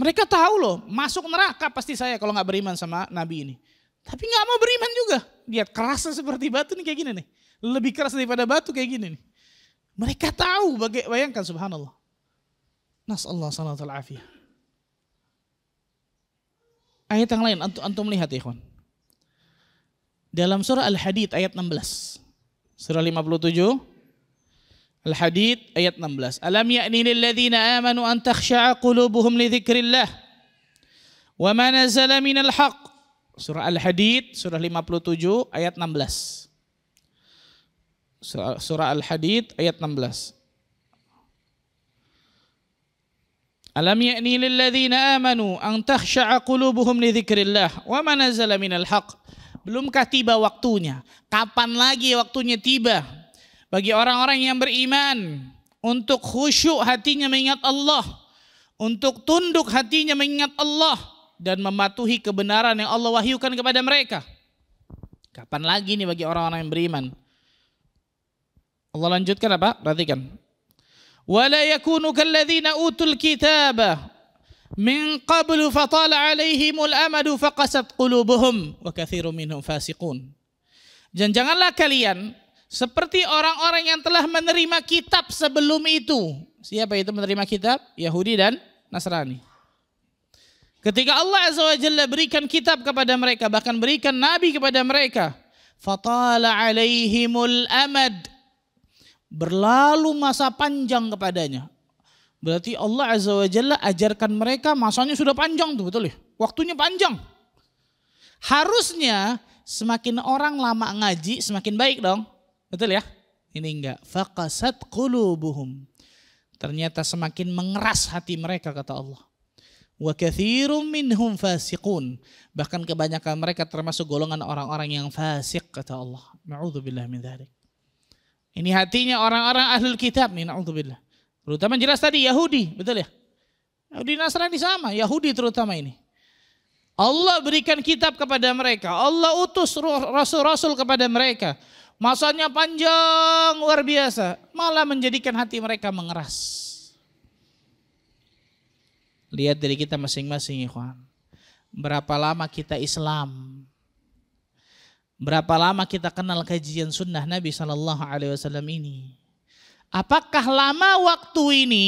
Mereka tahu loh, masuk neraka pasti saya kalau nggak beriman sama Nabi ini. Tapi nggak mau beriman juga. Lihat kerasnya seperti batu nih, kayak gini nih. Lebih keras daripada batu kayak gini nih. Mereka tahu, bayangkan subhanallah. Nasallahu alaihi wasallam. Ayat yang lain, antum lihat ikhwan. Dalam surah Al-Hadid ayat 16. Surah 57. Al-Hadid ayat 16. Alam ya'ni lilladzina amanu an takhsha'a qulubuhum li dzikrillah wa ma nazala minal haqq. Surah Al-Hadid surah 57 ayat 16. Surah Al-Hadid ayat 16. Alam ya'ni lilladzina amanu an takhsha'a qulubuhum li dzikrillah wa ma nazala minal haqq. Belumkah tiba waktunya? Kapan lagi waktunya tiba bagi orang-orang yang beriman untuk khusyuk hatinya mengingat Allah, untuk tunduk hatinya mengingat Allah dan mematuhi kebenaran yang Allah wahyukan kepada mereka? Kapan lagi nih bagi orang-orang yang beriman? Allah lanjutkan apa? Perhatikan. ولا يكونوا كالذين أوتوا الكتاب من قبل فطال عليهم الأمد فقست قلوبهم وكثير منهم فاسقون. Dan janganlah kalian seperti orang-orang yang telah menerima kitab sebelum itu. Siapa itu menerima kitab? Yahudi dan Nasrani. Ketika Allah Azza wa Jalla berikan kitab kepada mereka, bahkan berikan nabi kepada mereka, fatala alaihimul amad, berlalu masa panjang kepadanya. Berarti Allah Azza wa Jalla ajarkan mereka masanya sudah panjang tuh, betul ya? Waktunya panjang. Harusnya semakin orang lama ngaji semakin baik dong. Betul ya? Ini enggak. Faqasat qulubuhum. Ternyata semakin mengeras hati mereka kata Allah. Wa katsirum minhum fasiqun. Bahkan kebanyakan mereka termasuk golongan orang-orang yang fasik kata Allah. Na'udzubillah min dzalik. Ini hatinya orang-orang ahlul kitab nih, na'udzubillah. Terutama jelas tadi Yahudi, betul ya? Yahudi Nasrani sama, Yahudi terutama ini. Allah berikan kitab kepada mereka, Allah utus rasul-rasul kepada mereka. Masanya panjang luar biasa, malah menjadikan hati mereka mengeras. Lihat dari kita masing-masing ikhwan. Berapa lama kita Islam? Berapa lama kita kenal kajian sunnah Nabi SAW ini? Apakah lama waktu ini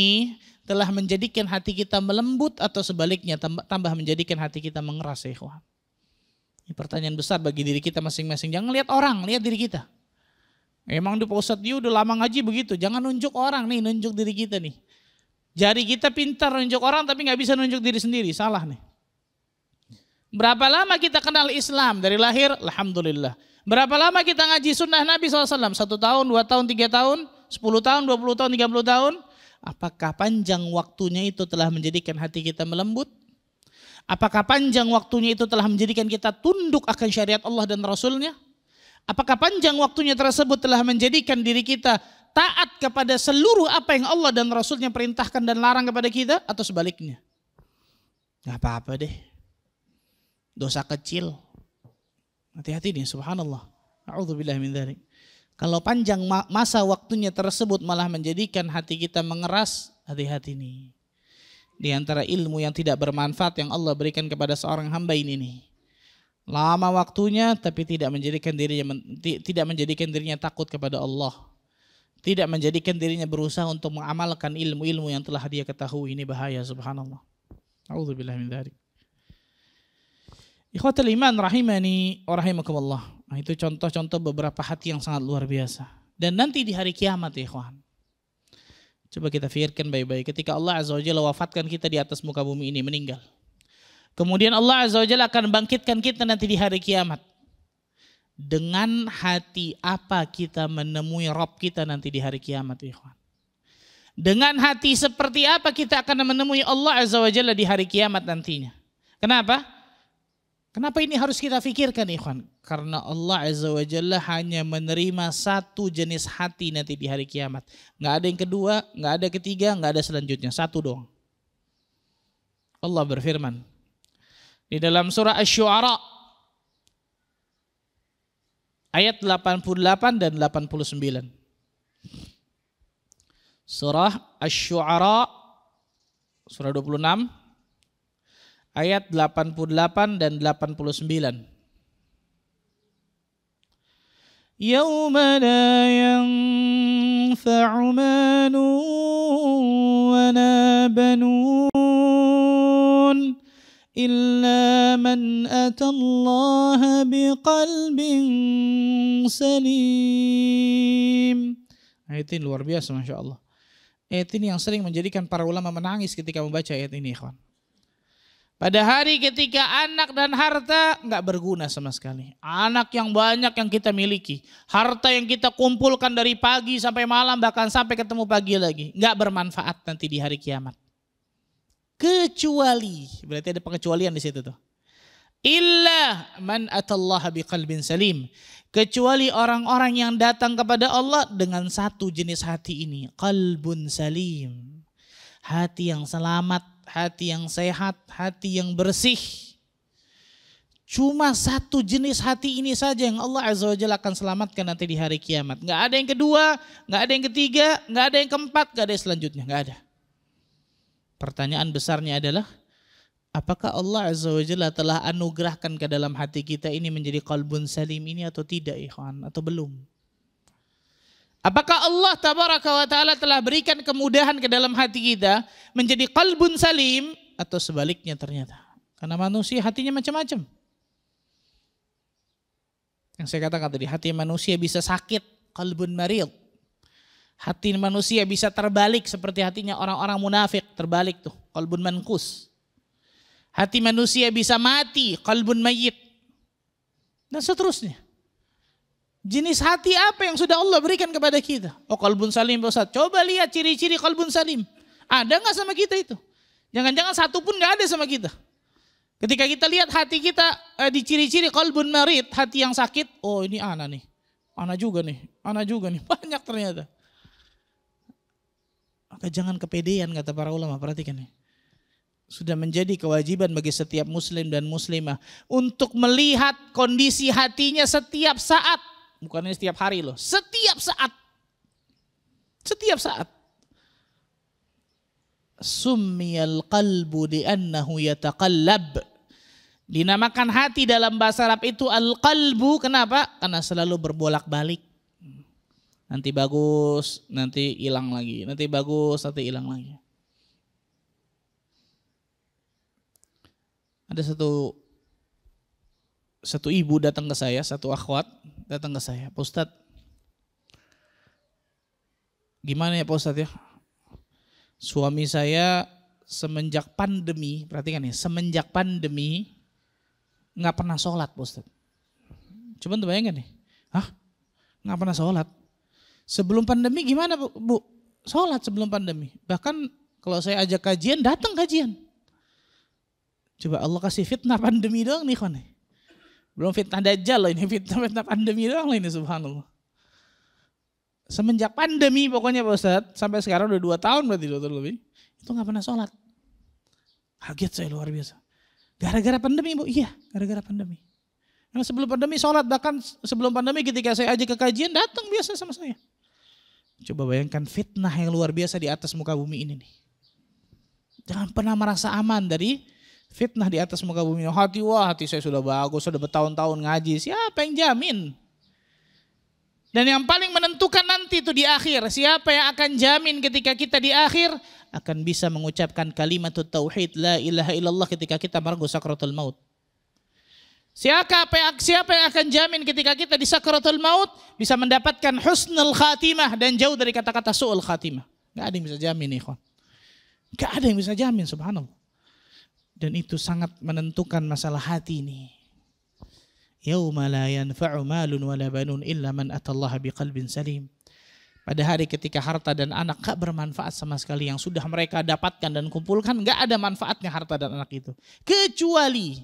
telah menjadikan hati kita melembut atau sebaliknya tambah menjadikan hati kita mengeras ya ikhwan? Ini pertanyaan besar bagi diri kita masing-masing. Jangan lihat orang, lihat diri kita. Emang di Pak Ustadz dia udah lama ngaji begitu. Jangan nunjuk orang nih, nunjuk diri kita nih. Jari kita pintar nunjuk orang tapi gak bisa nunjuk diri sendiri, salah nih. Berapa lama kita kenal Islam dari lahir? Alhamdulillah. Berapa lama kita ngaji sunnah Nabi SAW? 1 tahun, 2 tahun, 3 tahun, 10 tahun, 20 tahun, 30 tahun? Apakah panjang waktunya itu telah menjadikan hati kita melembut? Apakah panjang waktunya itu telah menjadikan kita tunduk akan syariat Allah dan Rasulnya? Apakah panjang waktunya tersebut telah menjadikan diri kita taat kepada seluruh apa yang Allah dan Rasulnya perintahkan dan larang kepada kita? Atau sebaliknya? Gak apa-apa deh. Dosa kecil. Hati-hati nih, subhanallah. A'udzubillah min dzalik. Kalau panjang masa waktunya tersebut malah menjadikan hati kita mengeras, hati-hati nih. Di antara ilmu yang tidak bermanfaat yang Allah berikan kepada seorang hamba ini nih. Lama waktunya tapi tidak menjadikan dirinya takut kepada Allah. Tidak menjadikan dirinya berusaha untuk mengamalkan ilmu-ilmu yang telah dia ketahui. Ini bahaya, subhanallah. A'udzubillah min dzalik. Ikhwatul iman rahimani wa rahimakumullah. Nah, itu contoh-contoh beberapa hati yang sangat luar biasa. Dan nanti di hari kiamat ya ikhwan. Coba kita fikirkan baik-baik. Ketika Allah Azza wa Jalla wafatkan kita di atas muka bumi ini, meninggal. Kemudian Allah Azza wa Jalla akan bangkitkan kita nanti di hari kiamat. Dengan hati apa kita menemui Rabb kita nanti di hari kiamat, ikhwan. Dengan hati seperti apa kita akan menemui Allah Azza wa Jalla di hari kiamat nantinya. Kenapa? Kenapa ini harus kita fikirkan, ikhwan? Karena Allah Azza wa Jalla hanya menerima satu jenis hati nanti di hari kiamat. Nggak ada yang kedua, nggak ada ketiga, nggak ada selanjutnya. Satu doang. Allah berfirman di dalam surah Asy-Syu'ara ayat 88 dan 89. Surah Asy-Syu'ara surah 26 ayat 88 dan 89. Yauma la yanfa'u malun wala banun illa man atallaha biqalbin salim. Ayat ini luar biasa, Masya Allah. Ayat ini yang sering menjadikan para ulama menangis ketika membaca ayat ini, ikhwan. Pada hari ketika anak dan harta nggak berguna sama sekali. Anak yang banyak yang kita miliki, harta yang kita kumpulkan dari pagi sampai malam, bahkan sampai ketemu pagi lagi, nggak bermanfaat nanti di hari kiamat. Kecuali, berarti ada pengecualian di situ tuh. Illa man atallaha biqalbin salim. Kecuali orang-orang yang datang kepada Allah dengan satu jenis hati ini, qalbun salim. Hati yang selamat, hati yang sehat, hati yang bersih. Cuma satu jenis hati ini saja yang Allah Azza wa Jalla akan selamatkan nanti di hari kiamat. Nggak ada yang kedua, nggak ada yang ketiga, nggak ada yang keempat, nggak ada yang selanjutnya, nggak ada. Pertanyaan besarnya adalah, apakah Allah Azza wa Jalla telah anugerahkan ke dalam hati kita ini menjadi qalbun salim ini atau tidak, ikhwan, atau belum? Apakah Allah Tabaraka wa Ta'ala telah berikan kemudahan ke dalam hati kita menjadi qalbun salim atau sebaliknya ternyata? Karena manusia hatinya macam-macam. Yang saya katakan tadi, hati manusia bisa sakit, qalbun marid. Hati manusia bisa terbalik seperti hatinya orang-orang munafik, terbalik tuh, qalbun mankus. Hati manusia bisa mati, qalbun mayyit. Dan seterusnya. Jenis hati apa yang sudah Allah berikan kepada kita? Oh, qalbun salim, Pak Ustaz. Coba lihat ciri-ciri qalbun salim. Ada nggak sama kita itu? Jangan-jangan satu pun nggak ada sama kita. Ketika kita lihat hati kita di ciri-ciri qalbun marid, hati yang sakit, oh ini ana nih. Ana juga nih. Banyak ternyata. Maka jangan kepedean, kata para ulama, perhatikan nih. Sudah menjadi kewajiban bagi setiap muslim dan muslimah untuk melihat kondisi hatinya setiap saat. Bukannya setiap hari loh, setiap saat. Setiap saat. Summiyal qalbu li'annahu yataqallab. Dinamakan hati dalam bahasa Arab itu al-qalbu. Kenapa? Karena selalu berbolak-balik. Nanti bagus, nanti hilang lagi. Nanti bagus, nanti hilang lagi. Ada satu ibu datang ke saya, satu akhwat datang ke saya, Pak Ustadz, gimana ya Pak Ustadz ya? Suami saya semenjak pandemi, perhatikan ya, semenjak pandemi nggak pernah sholat Pak Ustadz. Coba tuh bayangkan nih, nggak pernah sholat. Sebelum pandemi gimana Bu? Sholat sebelum pandemi. Bahkan kalau saya ajak kajian, datang kajian. Coba Allah kasih fitnah pandemi doang nih kawan. Belum fitnah dajjal loh ini, fitnah pandemi doang loh ini, subhanallah. Semenjak pandemi pokoknya Pak Ustadz, sampai sekarang udah 2 tahun berarti lebih, itu gak pernah sholat. Kaget saya luar biasa. Gara-gara pandemi Bu? Iya, gara-gara pandemi. Karena sebelum pandemi sholat, bahkan sebelum pandemi ketika saya ajak ke kajian datang biasa sama saya. Coba bayangkan fitnah yang luar biasa di atas muka bumi ini nih. Jangan pernah merasa aman dari fitnah di atas muka bumi. Hati saya sudah bagus, sudah bertahun-tahun ngaji. Siapa yang jamin? Dan yang paling menentukan nanti itu di akhir. Siapa yang akan jamin ketika kita di akhir akan bisa mengucapkan kalimat tauhid la ilaha illallah ketika kita merengguk sakaratul maut. Siapa yang akan jamin ketika kita di sakaratul maut bisa mendapatkan husnul khatimah dan jauh dari kata-kata su'ul khatimah? Gak ada yang bisa jamin nih, ikhwan. Gak ada yang bisa jamin, subhanallah. Dan itu sangat menentukan masalah hati ini. Yauma la yanfa'u malun wala banun illa man atallaha biqalbin salim. Pada hari ketika harta dan anak gak bermanfaat sama sekali, yang sudah mereka dapatkan dan kumpulkan gak ada manfaatnya harta dan anak itu. Kecuali,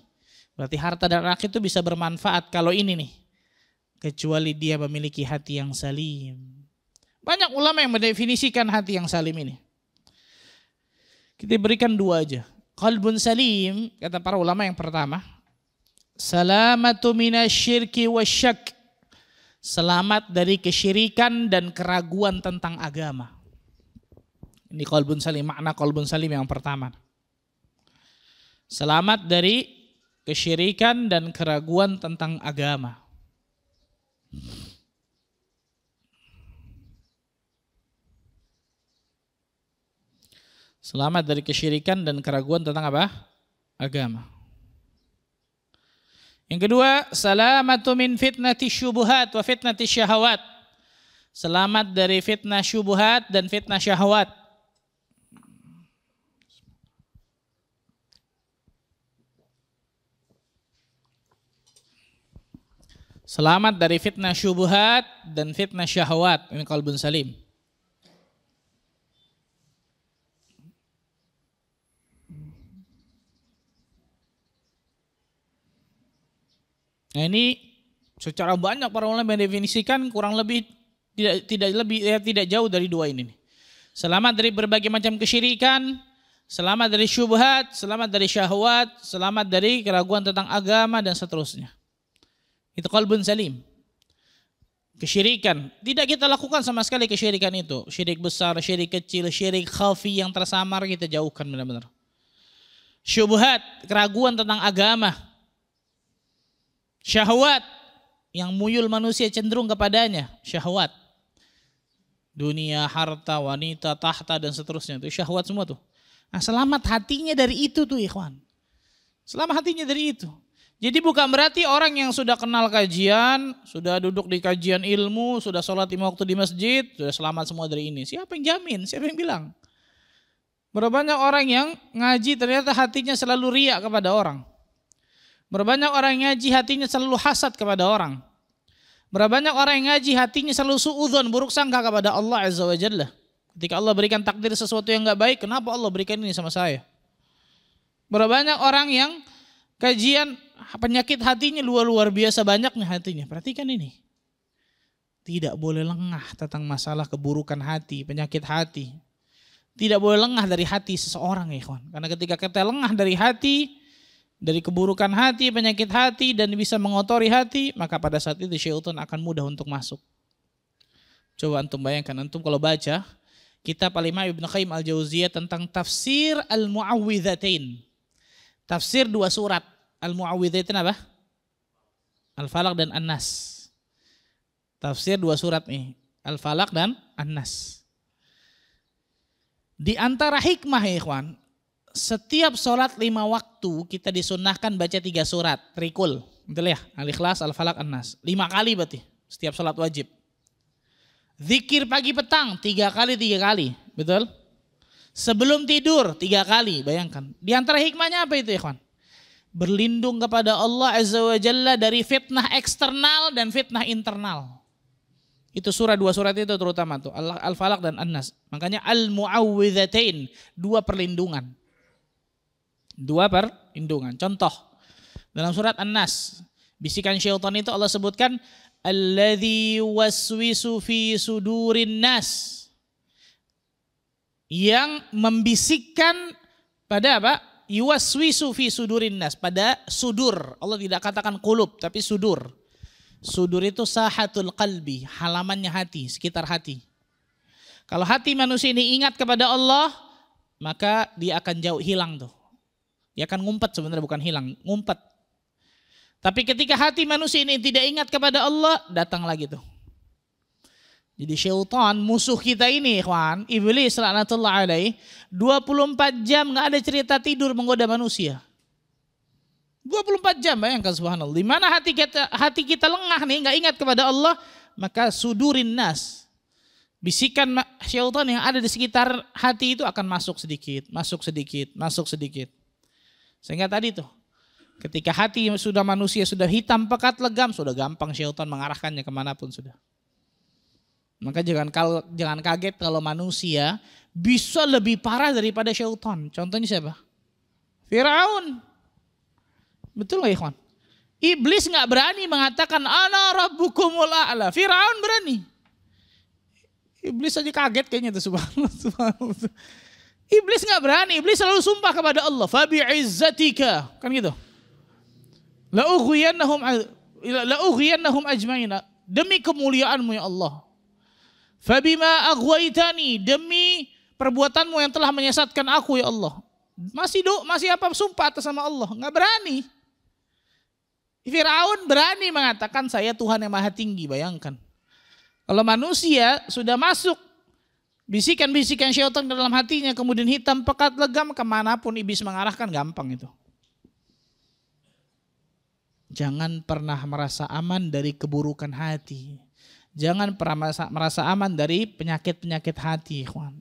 berarti harta dan anak itu bisa bermanfaat kalau ini nih, kecuali dia memiliki hati yang salim. Banyak ulama yang mendefinisikan hati yang salim ini. Kita berikan dua aja. Qalbun salim, kata para ulama yang pertama, salamatu minasyirki wasyak. Selamat dari kesyirikan dan keraguan tentang agama. Ini qalbun salim, makna qalbun salim yang pertama. Selamat dari kesyirikan dan keraguan tentang agama. Selamat dari kesyirikan dan keraguan tentang apa? Agama. Yang kedua, salamatu min fitnati syubuhat wa fitnati syahawat. Selamat dari fitnah syubuhat dan fitnah syahwat. Selamat dari fitnah syubuhat dan fitnah syahwat. Ini qalbun salim. Nah ini secara banyak para ulama mendefinisikan kurang lebih tidak jauh dari dua ini. Selamat dari berbagai macam kesyirikan, selamat dari syubhat, selamat dari syahwat, selamat dari keraguan tentang agama dan seterusnya. Itu qalbun salim. Kesyirikan tidak kita lakukan sama sekali, kesyirikan itu syirik besar, syirik kecil, syirik khafi yang tersamar kita jauhkan benar-benar. Syubhat, keraguan tentang agama. Syahwat yang muyul manusia cenderung kepadanya, syahwat. Dunia, harta, wanita, tahta dan seterusnya, itu syahwat semua tuh. Nah, selamat hatinya dari itu tuh ikhwan. Selamat hatinya dari itu. Jadi bukan berarti orang yang sudah kenal kajian, sudah duduk di kajian ilmu, sudah sholat 5 waktu di masjid, sudah selamat semua dari ini. Siapa yang jamin? Siapa yang bilang? Berapa banyak orang yang ngaji ternyata hatinya selalu riak kepada orang. Berbanyak orang yang ngaji hatinya selalu hasad kepada orang. Berbanyak orang yang ngaji hatinya selalu suudzon, buruk sangka kepada Allah Azza wa Jalla. Ketika Allah berikan takdir sesuatu yang enggak baik, kenapa Allah berikan ini sama saya? Berbanyak orang yang kajian penyakit hatinya luar biasa banyaknya hatinya. Perhatikan ini. Tidak boleh lengah tentang masalah keburukan hati, penyakit hati. Tidak boleh lengah dari hati seseorang ya ikhwan. Karena ketika kita lengah dari hati, dari keburukan hati, penyakit hati dan bisa mengotori hati, maka pada saat itu syaitan akan mudah untuk masuk. Coba antum bayangkan, antum kalau baca kitab Al-Imam Ibnu Qayyim Al-Jauziyah tentang tafsir Al-Mu'awwidzatain. Tafsir dua surat. Al-Mu'awwidzatain apa? Al-Falaq dan An-Nas. Tafsir dua surat nih, Al-Falaq dan An-Nas. Di antara hikmah ya ikhwan, setiap sholat 5 waktu kita disunnahkan baca 3 surat, trikul, betul ya? Al-Ikhlas, Al-Falaq, An-Nas. 5 kali berarti setiap sholat wajib. Zikir pagi petang 3 kali, betul? Sebelum tidur 3 kali, bayangkan. Di antara hikmahnya apa itu, ikhwan? Berlindung kepada Allah Azza wa Jalla dari fitnah eksternal dan fitnah internal. Itu dua surat itu terutama tuh, Al-Falaq dan An-Nas. Makanya Al-Mu'awwidzatain, 2 perlindungan. 2 perlindungan. Contoh dalam surat An-Nas, bisikan syaitan itu Allah sebutkan alladzi waswisu fi sudurin nas, yang membisikkan pada apa? Yuwaswisu fi sudurin nas, pada sudur. Allah tidak katakan qulub tapi sudur. Sudur itu sahatul qalbi, halamannya hati, sekitar hati. Kalau hati manusia ini ingat kepada Allah, maka dia akan jauh hilang tuh. Dia akan ngumpet, sebenarnya bukan hilang, ngumpet. Tapi ketika hati manusia ini tidak ingat kepada Allah, datang lagi tuh. Jadi syaitan, musuh kita ini ikhwan, iblis laknatullah alaih, 24 jam gak ada cerita tidur menggoda manusia. 24 jam, bayangkan subhanallah. Di mana hati kita lengah nih, gak ingat kepada Allah, maka sudurin nas, bisikan syaitan yang ada di sekitar hati itu akan masuk sedikit, masuk sedikit, masuk sedikit. Sehingga tadi tuh, Ketika hati sudah manusia sudah hitam pekat legam, sudah gampang syaitan mengarahkannya kemanapun sudah. Maka jangan kaget kalau manusia bisa lebih parah daripada syaitan. Contohnya siapa? Firaun. Betul nggak ikhwan? Iblis nggak berani mengatakan ana rabbukumul a'la. Firaun berani. Iblis aja kaget kayaknya tuh, subhanallah. Iblis nggak berani. Iblis selalu sumpah kepada Allah. Fabi izzatika, kan gitu. La ughwiyannahum ajmaina. Demi kemuliaanmu ya Allah. Fabima aghwaytani, demi perbuatanmu yang telah menyesatkan aku ya Allah. Masih apa sumpah atas sama Allah? Nggak berani. Firaun berani mengatakan saya Tuhan yang maha tinggi, bayangkan. Kalau manusia sudah masuk bisikan-bisikan syaitan ke dalam hatinya, kemudian hitam pekat legam, kemanapun iblis mengarahkan gampang itu. Jangan pernah merasa aman dari keburukan hati. Jangan pernah merasa aman dari penyakit-penyakit hati, ikhwan.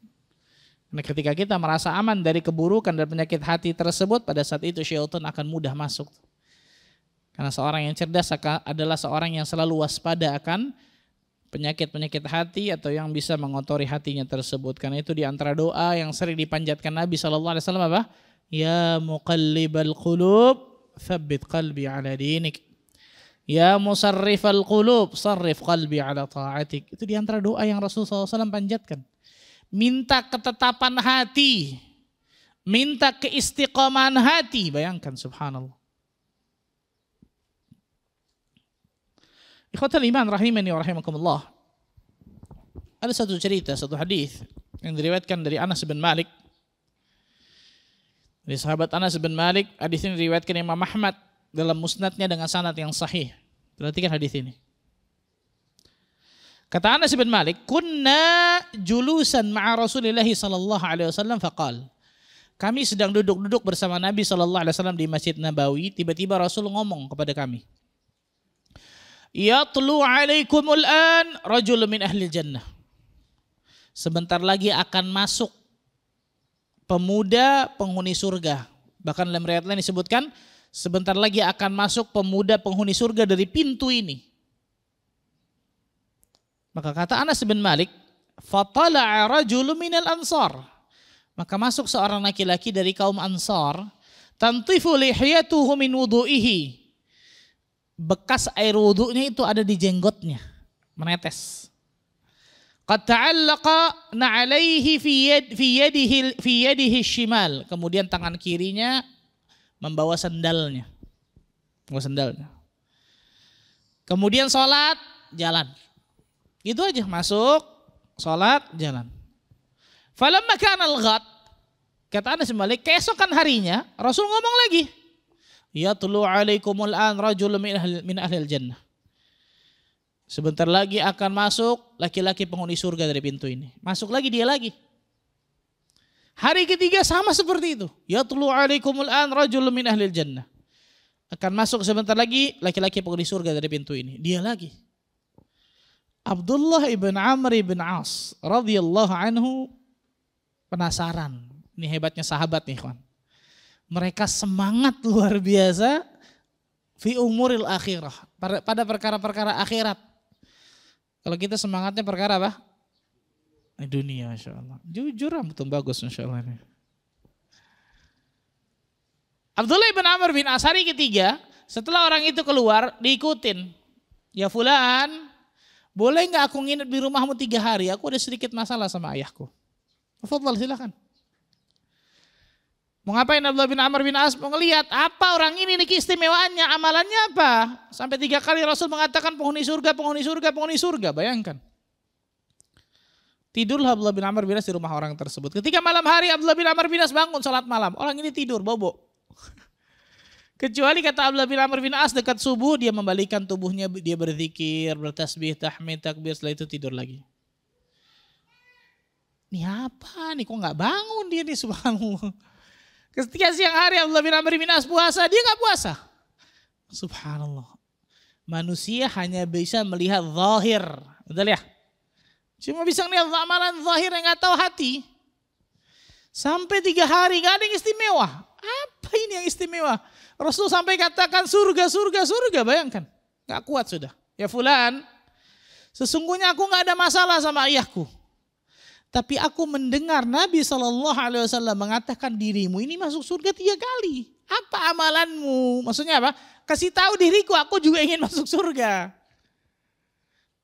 Nah, ketika kita merasa aman dari keburukan dan penyakit hati tersebut, pada saat itu syaitan akan mudah masuk. Karena seorang yang cerdas adalah seorang yang selalu waspada akan penyakit-penyakit hati atau yang bisa mengotori hatinya tersebut. Karena itu di antara doa yang sering dipanjatkan Nabi SAW apa? Ya muqallibal qulub, tsabbit qalbi ala dinik. Ya musarrifal qulub, sarrif qalbi ala ta'atik. Itu di antara doa yang Rasulullah SAW panjatkan. Minta ketetapan hati, minta keistiqomahan hati. Bayangkan, subhanallah. Ikhwatal iman rahimani wa rahimakumullah. Ada satu cerita, satu hadis yang diriwayatkan dari Anas bin Malik. Dari sahabat Anas bin Malik, hadis ini diriwayatkan Imam Ahmad dalam musnadnya dengan sanad yang sahih. Perhatikan hadis ini. Kata Anas bin Malik, "Kunna julusan ma'a Rasulillah sallallahu alaihi wasallam faqal." Kami sedang duduk-duduk bersama Nabi sallallahu alaihi wasallam di Masjid Nabawi, tiba-tiba Rasul ngomong kepada kami. Yatlu alaikumul an rajul min ahli jannah. Sebentar lagi akan masuk pemuda penghuni surga. Bahkan dalam riwayat lain disebutkan sebentar lagi akan masuk pemuda penghuni surga dari pintu ini. Maka kata Anas bin Malik, fatala'a rajulun minal ansar. Maka masuk seorang laki-laki dari kaum Ansar, tantifu lihiyatuhu min wudu'ihi. Bekas air wudunya itu ada di jenggotnya, menetes. Qad ta'allaqa na'alaihi fi yadihi shimal. Kemudian tangan kirinya membawa sendalnya. Kemudian sholat, jalan. Itu aja, masuk, sholat, jalan. Falamma kana al-ghad, kata Anas bin Malik, keesokan harinya Rasul ngomong lagi. Yatlu alaikumul an rajul min ahlil jannah. Sebentar lagi akan masuk laki-laki penghuni surga dari pintu ini. Masuk lagi dia lagi. Hari ketiga sama seperti itu. Yatlu alaikumul an rajul min ahlil jannah. Akan masuk sebentar lagi laki-laki penghuni surga dari pintu ini. Dia lagi. Abdullah ibn Amr ibn As radhiyallahu anhu penasaran. Ini hebatnya sahabat nih, kawan. Mereka semangat luar biasa fi umuril akhirah, pada perkara-perkara akhirat. Kalau kita semangatnya perkara apa? Dunia, Masya Allah. Jujur betul bagus, Masya Allah. Abdullah bin Amr bin As hari ketiga, setelah orang itu keluar, diikutin. Ya fulan, boleh nggak aku nginep di rumahmu 3 hari? Aku ada sedikit masalah sama ayahku. Fadhal, silakan. Mau ngapain Abdullah bin Amr bin As? Mau ngelihat apa orang ini nih keistimewaannya, amalannya apa? Sampai 3 kali Rasul mengatakan penghuni surga, penghuni surga, penghuni surga. Bayangkan. Tidurlah Abdullah bin Amr bin As di rumah orang tersebut. Ketika malam hari Abdullah bin Amr bin As bangun salat malam. Orang ini tidur, bobo. Kecuali kata Abdullah bin Amr bin As dekat subuh dia membalikkan tubuhnya, dia berzikir, bertasbih, tahmid, takbir, setelah itu tidur lagi. Ini apa nih, kok gak bangun dia nih, subhanallah. Ketika siang hari Abdullah bin Amr bin As puasa, dia gak puasa. Subhanallah. Manusia hanya bisa melihat zahir. Betul ya? Cuma bisa melihat amalan zahir yang gak tahu hati. Sampai 3 hari gak ada yang istimewa. Apa ini yang istimewa? Rasul sampai katakan surga, surga, surga. Bayangkan. Gak kuat sudah. Ya fulan, sesungguhnya aku gak ada masalah sama ayahku. Tapi aku mendengar Nabi SAW mengatakan dirimu ini masuk surga 3 kali. Apa amalanmu? Maksudnya apa? Kasih tahu diriku, aku juga ingin masuk surga.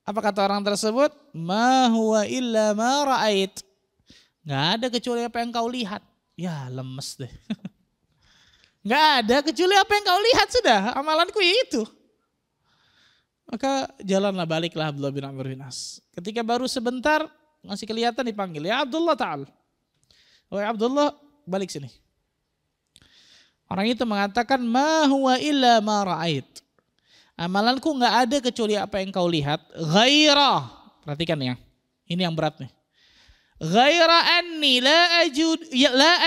Apa kata orang tersebut? Ma huwa illa ma ra'ait. Gak ada kecuali apa yang kau lihat. Ya lemes deh. Gak ada kecuali apa yang kau lihat sudah. Amalanku ya itu. Maka jalanlah baliklah Abdullah bin Amr bin As. Ketika baru sebentar masih kelihatan dipanggil. Ya Abdullah ta'al. Wahai Abdullah balik sini. Orang itu mengatakan ma huwa illa ma ra'ait. Amalanku gak ada kecuali apa yang kau lihat. Ghaira. Perhatikan ya. Ini yang berat nih. Ghaira anni la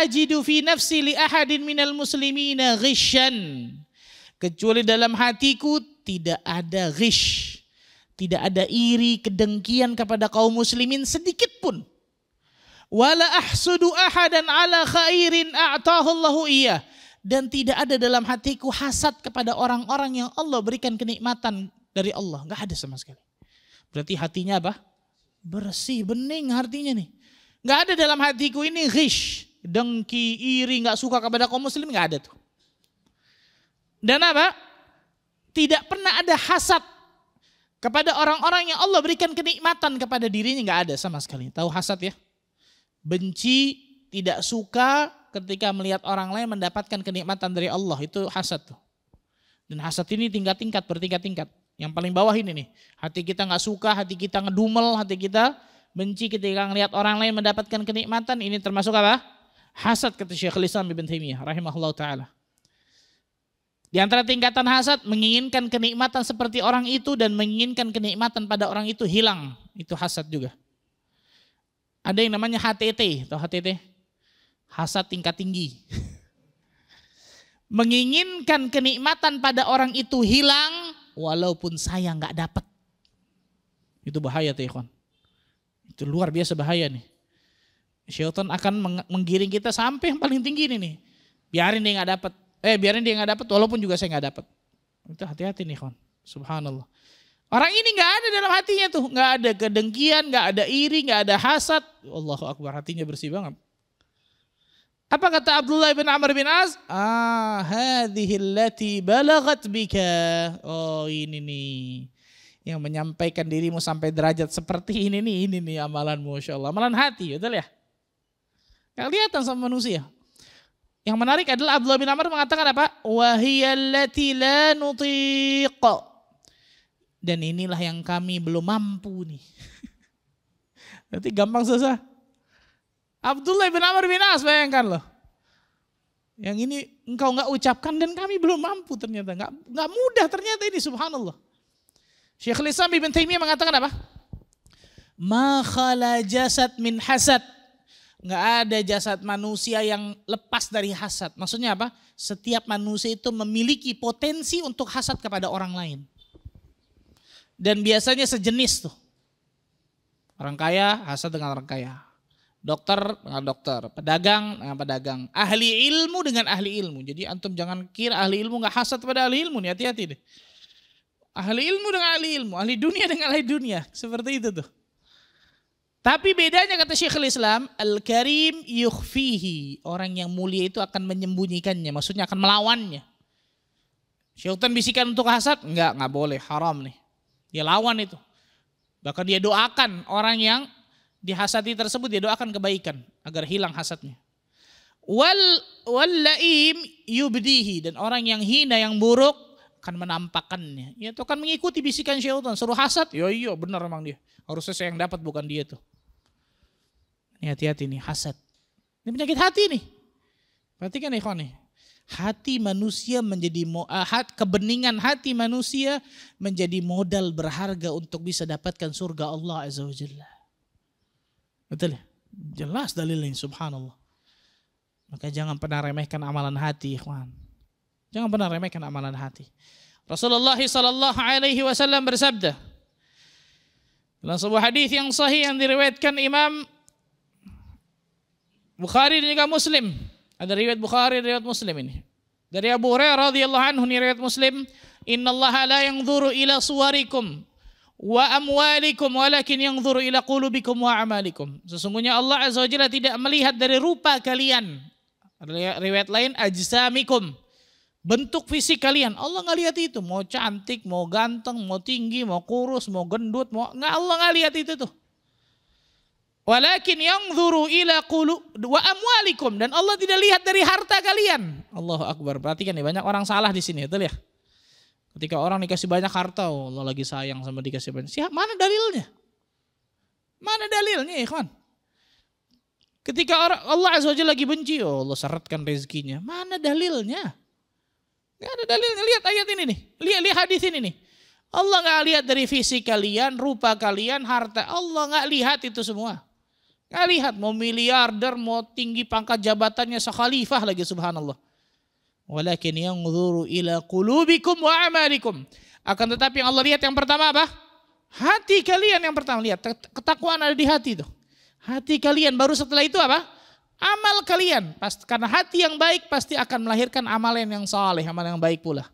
ajidu fi nafsi li ahadin minal muslimina ghishan. Kecuali dalam hatiku tidak ada ghish. Tidak ada iri, kedengkian kepada kaum muslimin sedikit pun. Wala ahsudu ahadan ala khairin a'tahu Allahu iyah. Dan tidak ada dalam hatiku hasad kepada orang-orang yang Allah berikan kenikmatan dari Allah. Gak ada sama sekali. Berarti hatinya apa? Bersih, bening hatinya nih. Gak ada dalam hatiku ini ghish, dengki, iri, gak suka kepada kaum muslimin, gak ada tuh. Dan apa? Tidak pernah ada hasad kepada orang-orang yang Allah berikan kenikmatan kepada dirinya, gak ada sama sekali. Tahu hasad ya? Benci, tidak suka ketika melihat orang lain mendapatkan kenikmatan dari Allah, itu hasad tuh. Dan hasad ini tingkat-tingkat, bertingkat-tingkat. Yang paling bawah ini nih, hati kita gak suka, hati kita ngedumel, hati kita benci ketika melihat orang lain mendapatkan kenikmatan, ini termasuk apa? Hasad, kata Syekhul Islam Ibnu Taimiyah rahimahullah ta'ala. Di antara tingkatan hasad, menginginkan kenikmatan seperti orang itu dan menginginkan kenikmatan pada orang itu hilang. Itu hasad juga. Ada yang namanya HTT, tahu HTT? Hasad tingkat tinggi. Menginginkan kenikmatan pada orang itu hilang walaupun saya nggak dapat. Itu bahaya tuh ikhwan. Itu luar biasa bahaya nih. Syaitan akan menggiring kita sampai yang paling tinggi ini nih. Biarin dia nggak dapat. Biarin dia nggak dapat walaupun juga saya nggak dapat. Itu hati-hati nih ikhwan. Subhanallah. Orang ini nggak ada dalam hatinya tuh, nggak ada kedengkian, nggak ada iri, nggak ada hasad. Allahu Akbar, hatinya bersih banget. Apa kata Abdullah bin Amr bin As? Hadhihi allati balagat bika. Oh ini nih yang menyampaikan dirimu sampai derajat seperti ini nih amalanmu, Masya Allah. Amalan hati, betul ya? Gak kelihatan sama manusia. Yang menarik adalah Abdullah bin Amr mengatakan apa? Wahiyallati la nutiq. Dan inilah yang kami belum mampu nih. Berarti gampang susah. Abdullah bin Amr bin As, bayangkan loh. Yang ini engkau gak ucapkan dan kami belum mampu ternyata. Gak mudah ternyata ini, subhanallah. Syekhul Islam Ibnu Taimiyah mengatakan apa? Ma khala jasad min hasad. Nggak ada jasad manusia yang lepas dari hasad. Maksudnya apa? Setiap manusia itu memiliki potensi untuk hasad kepada orang lain. Dan biasanya sejenis tuh. Orang kaya hasad dengan orang kaya. Dokter dengan dokter. Pedagang dengan pedagang. Ahli ilmu dengan ahli ilmu. Jadi antum jangan kira ahli ilmu nggak hasad pada ahli ilmu nih. Hati-hati deh. Ahli ilmu dengan ahli ilmu. Ahli dunia dengan ahli dunia. Seperti itu tuh. Tapi bedanya kata Syekhul Islam, Al-Karim yukhfihi. Orang yang mulia itu akan menyembunyikannya, maksudnya akan melawannya. Syaitan bisikan untuk hasad, enggak boleh, haram nih. Dia lawan itu. Bahkan dia doakan orang yang dihasadi tersebut, dia doakan kebaikan agar hilang hasadnya. Wal-laim yubdihi, dan orang yang hina, yang buruk akan menampakkannya. Ya, itu akan mengikuti bisikan syaitan, suruh hasad, iya benar memang dia. Harusnya saya yang dapat bukan dia tuh. Ini hati-hati nih, hasad. Ini penyakit hati nih. Perhatikan nih ikhwan nih. Hati manusia menjadi kebeningan hati manusia menjadi modal berharga untuk bisa dapatkan surga Allah Azza wa Jalla. Betul ya? Jelas dalilnya, subhanallah. Maka jangan pernah remehkan amalan hati, ikhwan. Jangan pernah remehkan amalan hati. Rasulullah sallallahu alaihi wasallam bersabda dalam sebuah hadis yang sahih yang diriwayatkan Imam Bukhari dan juga Muslim. Ada riwayat Bukhari, riwayat Muslim ini. Dari Abu Hurairah radhiyallahu anhu, ini riwayat Muslim, "Innallaha la yanzuru ila suwarikum wa amwalikum walakin yanzuru ila qulubikum wa amalikum." Sesungguhnya Allah Azza wa Jalla tidak melihat dari rupa kalian. Riwayat lain, ajsamikum, bentuk fisik kalian. Allah nggak lihat itu, mau cantik, mau ganteng, mau tinggi, mau kurus, mau gendut, Allah nggak lihat itu tuh. Walakin yanzuru ila qulub wa amwalikum, dan Allah tidak lihat dari harta kalian. Allahu Akbar. Perhatikan nih, banyak orang salah di sini, betul ya? Ketika orang dikasih banyak harta, Allah lagi sayang sama dikasih banyak. Mana dalilnya? Mana dalilnya, ikhwan? Ketika Allah Azza wa Jalla lagi benci, Allah syaratkan rezekinya. Mana dalilnya? Gak ada dalilnya. Lihat ayat ini nih. Lihat hadis ini nih. Allah gak lihat dari fisik kalian, rupa kalian, harta. Allah gak lihat itu semua. Gak lihat mau miliarder, mau tinggi pangkat jabatannya sekhalifah lagi, subhanallah. Walakin yanzuru ila qulubikum wa amalikum. Akan tetapi yang Allah lihat yang pertama apa? Hati kalian yang pertama. Lihat, ketakwaan ada di hati itu. Hati kalian, baru setelah itu apa? Amal kalian. Karena hati yang baik pasti akan melahirkan amalan yang saleh, amal yang baik pula.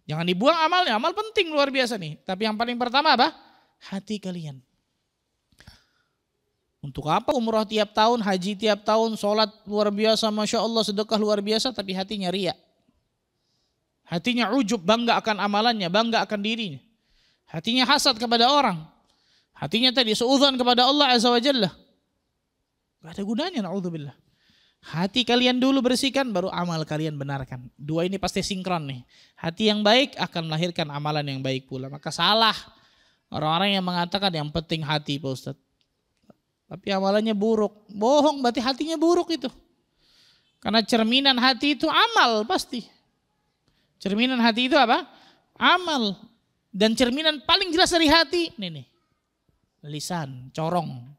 Jangan dibuang amalnya, amal penting luar biasa nih. Tapi yang paling pertama apa? Hati kalian. Untuk apa umrah tiap tahun, haji tiap tahun, sholat luar biasa, Masya Allah, sedekah luar biasa, tapi hatinya riya. Hatinya ujub, bangga akan amalannya, bangga akan dirinya. Hatinya hasad kepada orang. Hatinya tadi suudzon kepada Allah Azza wa Jalla. Gak ada gunanya, na'udzubillah. Hati kalian dulu bersihkan, baru amal kalian benarkan. Dua ini pasti sinkron nih. Hati yang baik akan melahirkan amalan yang baik pula. Maka salah orang-orang yang mengatakan yang penting hati, Pak Ustadz. Tapi amalannya buruk. Bohong, berarti hatinya buruk itu. Karena cerminan hati itu amal pasti. Cerminan hati itu apa? Amal. Dan cerminan paling jelas dari hati, nih. Lisan, corong.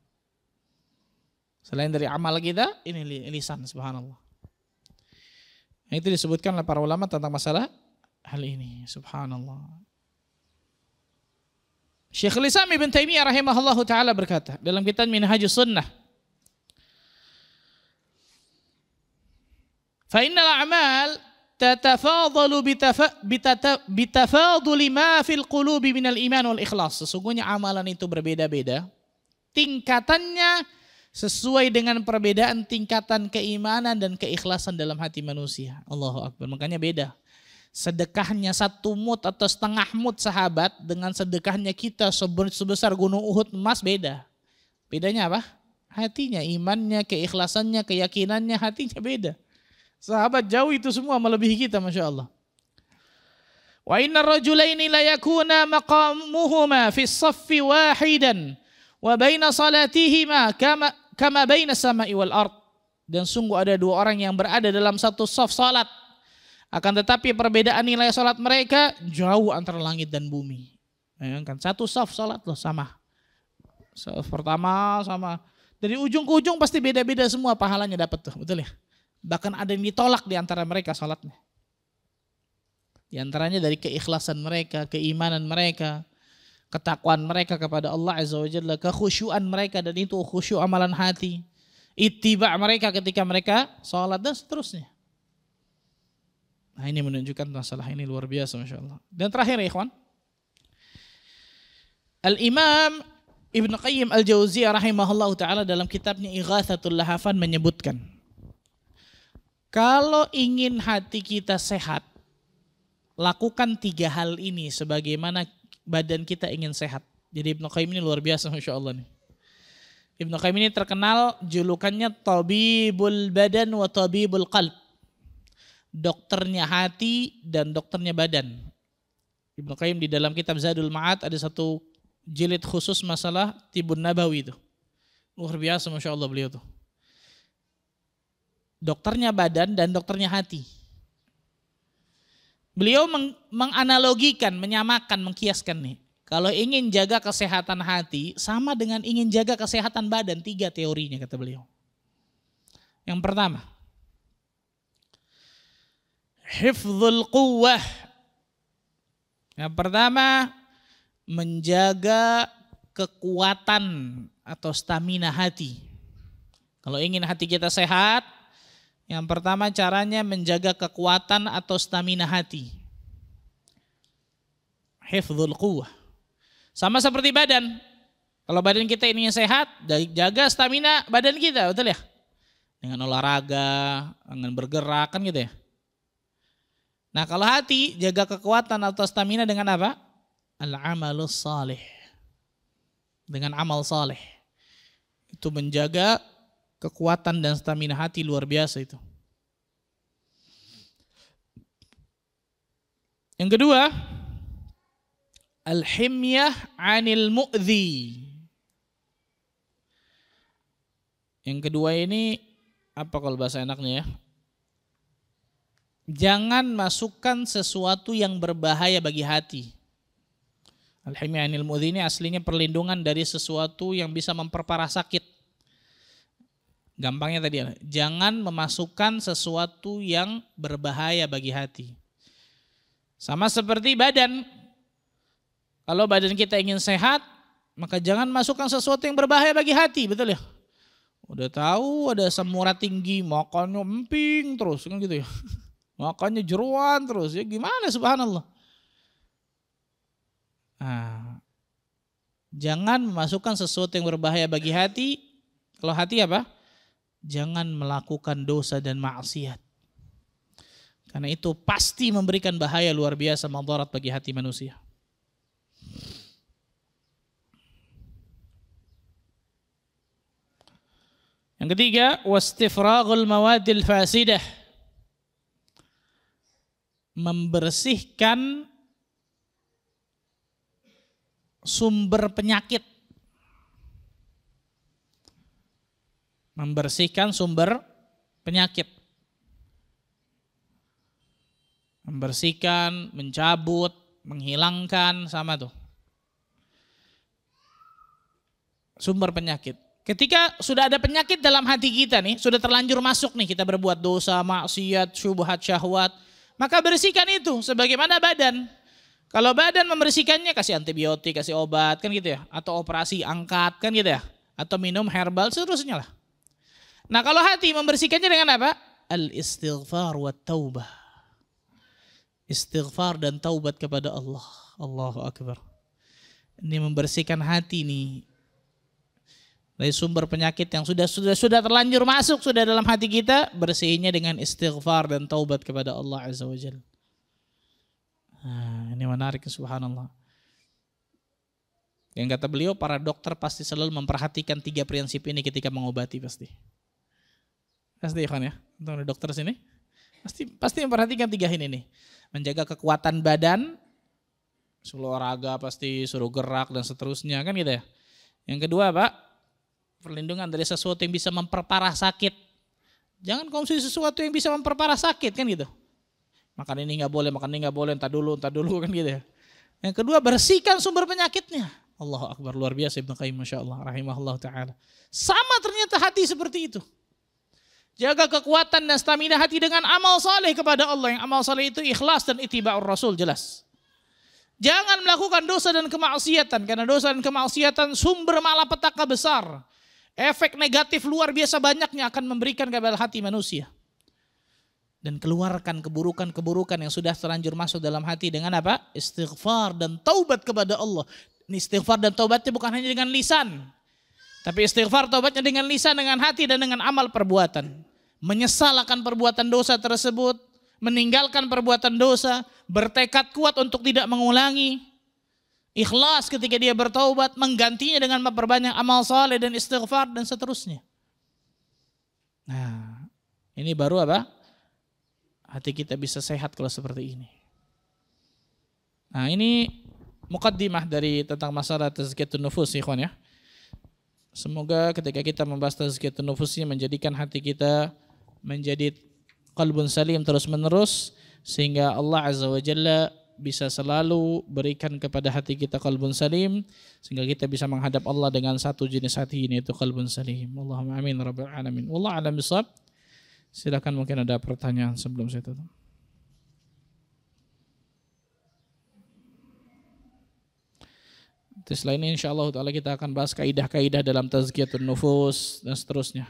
Selain dari amal kita, ini lisan, subhanallah. Nah, itu disebutkan oleh para ulama tentang masalah hal ini, subhanallah. Syekhul Islam Ibn Taimiyah rahimahullahu ta'ala berkata dalam kitab Minhajus Sunnah, fa innal a'mal tatafadalu bitafaduli ma fil qulubi minal iman wal ikhlas. Sesungguhnya amalan itu berbeda-beda, tingkatannya sesuai dengan perbedaan tingkatan keimanan dan keikhlasan dalam hati manusia. Allahu Akbar. Makanya beda. Sedekahnya 1 mut atau setengah mut sahabat dengan sedekahnya kita sebesar gunung Uhud emas beda. Bedanya apa? Hatinya, imannya, keikhlasannya, keyakinannya, hatinya beda. Sahabat jauh itu semua melebihi kita, Masya Allah. Wa inna rajulaini la yakuna maqamuhuma fi saffi wahidan wa baina salatihima kama baina samai wal ard. Dan sungguh ada 2 orang yang berada dalam satu saf salat. Akan tetapi perbedaan nilai salat mereka jauh antara langit dan bumi. Kan satu saf salat loh sama. Saf pertama sama. Dari ujung ke ujung pasti beda-beda semua pahalanya dapat tuh, betul ya? Bahkan ada yang ditolak di antara mereka salatnya. Di antaranya dari keikhlasan mereka, keimanan mereka, ketakwaan mereka kepada Allah Azza wa Jalla, kekhusyuan mereka, dan itu khusyuk amalan hati. Ittiba mereka ketika mereka salat dan seterusnya. Nah, ini menunjukkan masalah ini luar biasa, Masya Allah. Dan terakhir ya ikhwan, Al-Imam Ibn Qayyim Al-Jauziyah rahimahullah ta'ala dalam kitabnya Ighathatul Lahafan menyebutkan, kalau ingin hati kita sehat, lakukan 3 hal ini sebagaimana badan kita ingin sehat. Jadi Ibn Qayyim ini luar biasa, Masya Allah nih. Ibn Qayyim ini terkenal julukannya Tabibul Badan wa Tabibul Qalb. Dokternya hati dan dokternya badan. Ibnu Qayyim di dalam kitab Zadul Ma'ad ada satu jilid khusus masalah Tibun Nabawi itu. Luar biasa, Masya Allah beliau tuh. Dokternya badan dan dokternya hati. Beliau menganalogikan, menyamakan, mengkiaskan nih. Kalau ingin jaga kesehatan hati sama dengan ingin jaga kesehatan badan. 3 teorinya kata beliau. Yang pertama, hifdzul quwwah. Yang pertama, menjaga kekuatan atau stamina hati. Kalau ingin hati kita sehat, yang pertama caranya menjaga kekuatan atau stamina hati. Hifdzul quwwah. Sama seperti badan. Kalau badan kita ingin sehat, jaga stamina badan kita, betul ya? Dengan olahraga, dengan bergerak, kan gitu ya. Nah kalau hati, jaga kekuatan atau stamina dengan apa? Al-amalus salih. Dengan amal saleh. Itu menjaga kekuatan dan stamina hati luar biasa itu. Yang kedua, al-himyah 'anil mu'dhi. Yang kedua ini apa kalau bahasa enaknya ya? Jangan masukkan sesuatu yang berbahaya bagi hati. Al-himyah 'anil mu'dhi ini aslinya perlindungan dari sesuatu yang bisa memperparah sakit. Gampangnya tadi, jangan memasukkan sesuatu yang berbahaya bagi hati. Sama seperti badan. Kalau badan kita ingin sehat, maka jangan masukkan sesuatu yang berbahaya bagi hati, betul ya? Udah tahu ada asam urat tinggi, makannya emping terus, kan gitu ya. Makannya jeruan terus, ya gimana subhanallah. Nah, jangan memasukkan sesuatu yang berbahaya bagi hati. Kalau hati apa? Jangan melakukan dosa dan maksiat. Karena itu pasti memberikan bahaya luar biasa, madarat bagi hati manusia. Yang ketiga, wastifraghul mawadil fasidah. Membersihkan sumber penyakit. Membersihkan sumber penyakit. Membersihkan, mencabut, menghilangkan, sama tuh. Sumber penyakit. Ketika sudah ada penyakit dalam hati kita nih, sudah terlanjur masuk nih, kita berbuat dosa, maksiat, syubhat, syahwat, maka bersihkan itu sebagaimana badan. Kalau badan membersihkannya kasih antibiotik, kasih obat, kan gitu ya, atau operasi angkat, kan gitu ya, atau minum herbal, seterusnya lah. Nah kalau hati membersihkannya dengan apa? Al-istighfar wa taubah. Istighfar dan taubat kepada Allah. Allahu Akbar. Ini membersihkan hati nih dari sumber penyakit yang sudah terlanjur masuk, sudah dalam hati kita, bersihinnya dengan istighfar dan taubat kepada Allah Azza wa Jalla. Nah, ini menarik subhanallah. Yang kata beliau, para dokter pasti selalu memperhatikan 3 prinsip ini ketika mengobati pasti. Pasti kan ya, untuk dokter sini pasti memperhatikan 3 ini nih. Menjaga kekuatan badan, suruh olahraga pasti, suruh gerak dan seterusnya, kan gitu ya. Yang kedua Pak, perlindungan dari sesuatu yang bisa memperparah sakit. Jangan konsumsi sesuatu yang bisa memperparah sakit, kan gitu. Makan ini nggak boleh, entar dulu kan gitu ya. Yang kedua, bersihkan sumber penyakitnya. Allahu Akbar, luar biasa Ibnu Qayyim, Masya Allah, rahimahullah ta'ala. Sama ternyata hati seperti itu. Jaga kekuatan dan stamina hati dengan amal saleh kepada Allah. Yang amal saleh itu ikhlas dan ittiba'ur rasul, jelas. Jangan melakukan dosa dan kemaksiatan, karena dosa dan kemaksiatan sumber malapetaka besar. Efek negatif luar biasa banyaknya akan memberikan kepada hati manusia. Dan keluarkan keburukan-keburukan yang sudah terlanjur masuk dalam hati dengan apa? Istighfar dan taubat kepada Allah. Ini istighfar dan taubatnya bukan hanya dengan lisan, tapi istighfar taubatnya dengan lisan, dengan hati, dan dengan amal perbuatan. Menyesal akan perbuatan dosa tersebut, meninggalkan perbuatan dosa, bertekad kuat untuk tidak mengulangi, ikhlas ketika dia bertaubat, menggantinya dengan memperbanyak amal saleh dan istighfar dan seterusnya. Nah, ini baru apa? Hati kita bisa sehat kalau seperti ini. Nah, ini muqaddimah dari tentang masalah tazkiyatun nufus, ikhwan ya. Semoga ketika kita membahas tazkiyatun nufus ini menjadikan hati kita menjadi qalbun salim terus menerus, sehingga Allah Azza wa Jalla bisa selalu berikan kepada hati kita qalbun salim, sehingga kita bisa menghadap Allah dengan satu jenis hati ini, yaitu qalbun salim. Allahumma amin rabbil alamin. Wallahu a'lam bishawab. Silakan, mungkin ada pertanyaan sebelum saya tutup. Selain ini insyaallah ta'ala kita akan bahas kaidah-kaidah dalam tazkiyatun nufus dan seterusnya.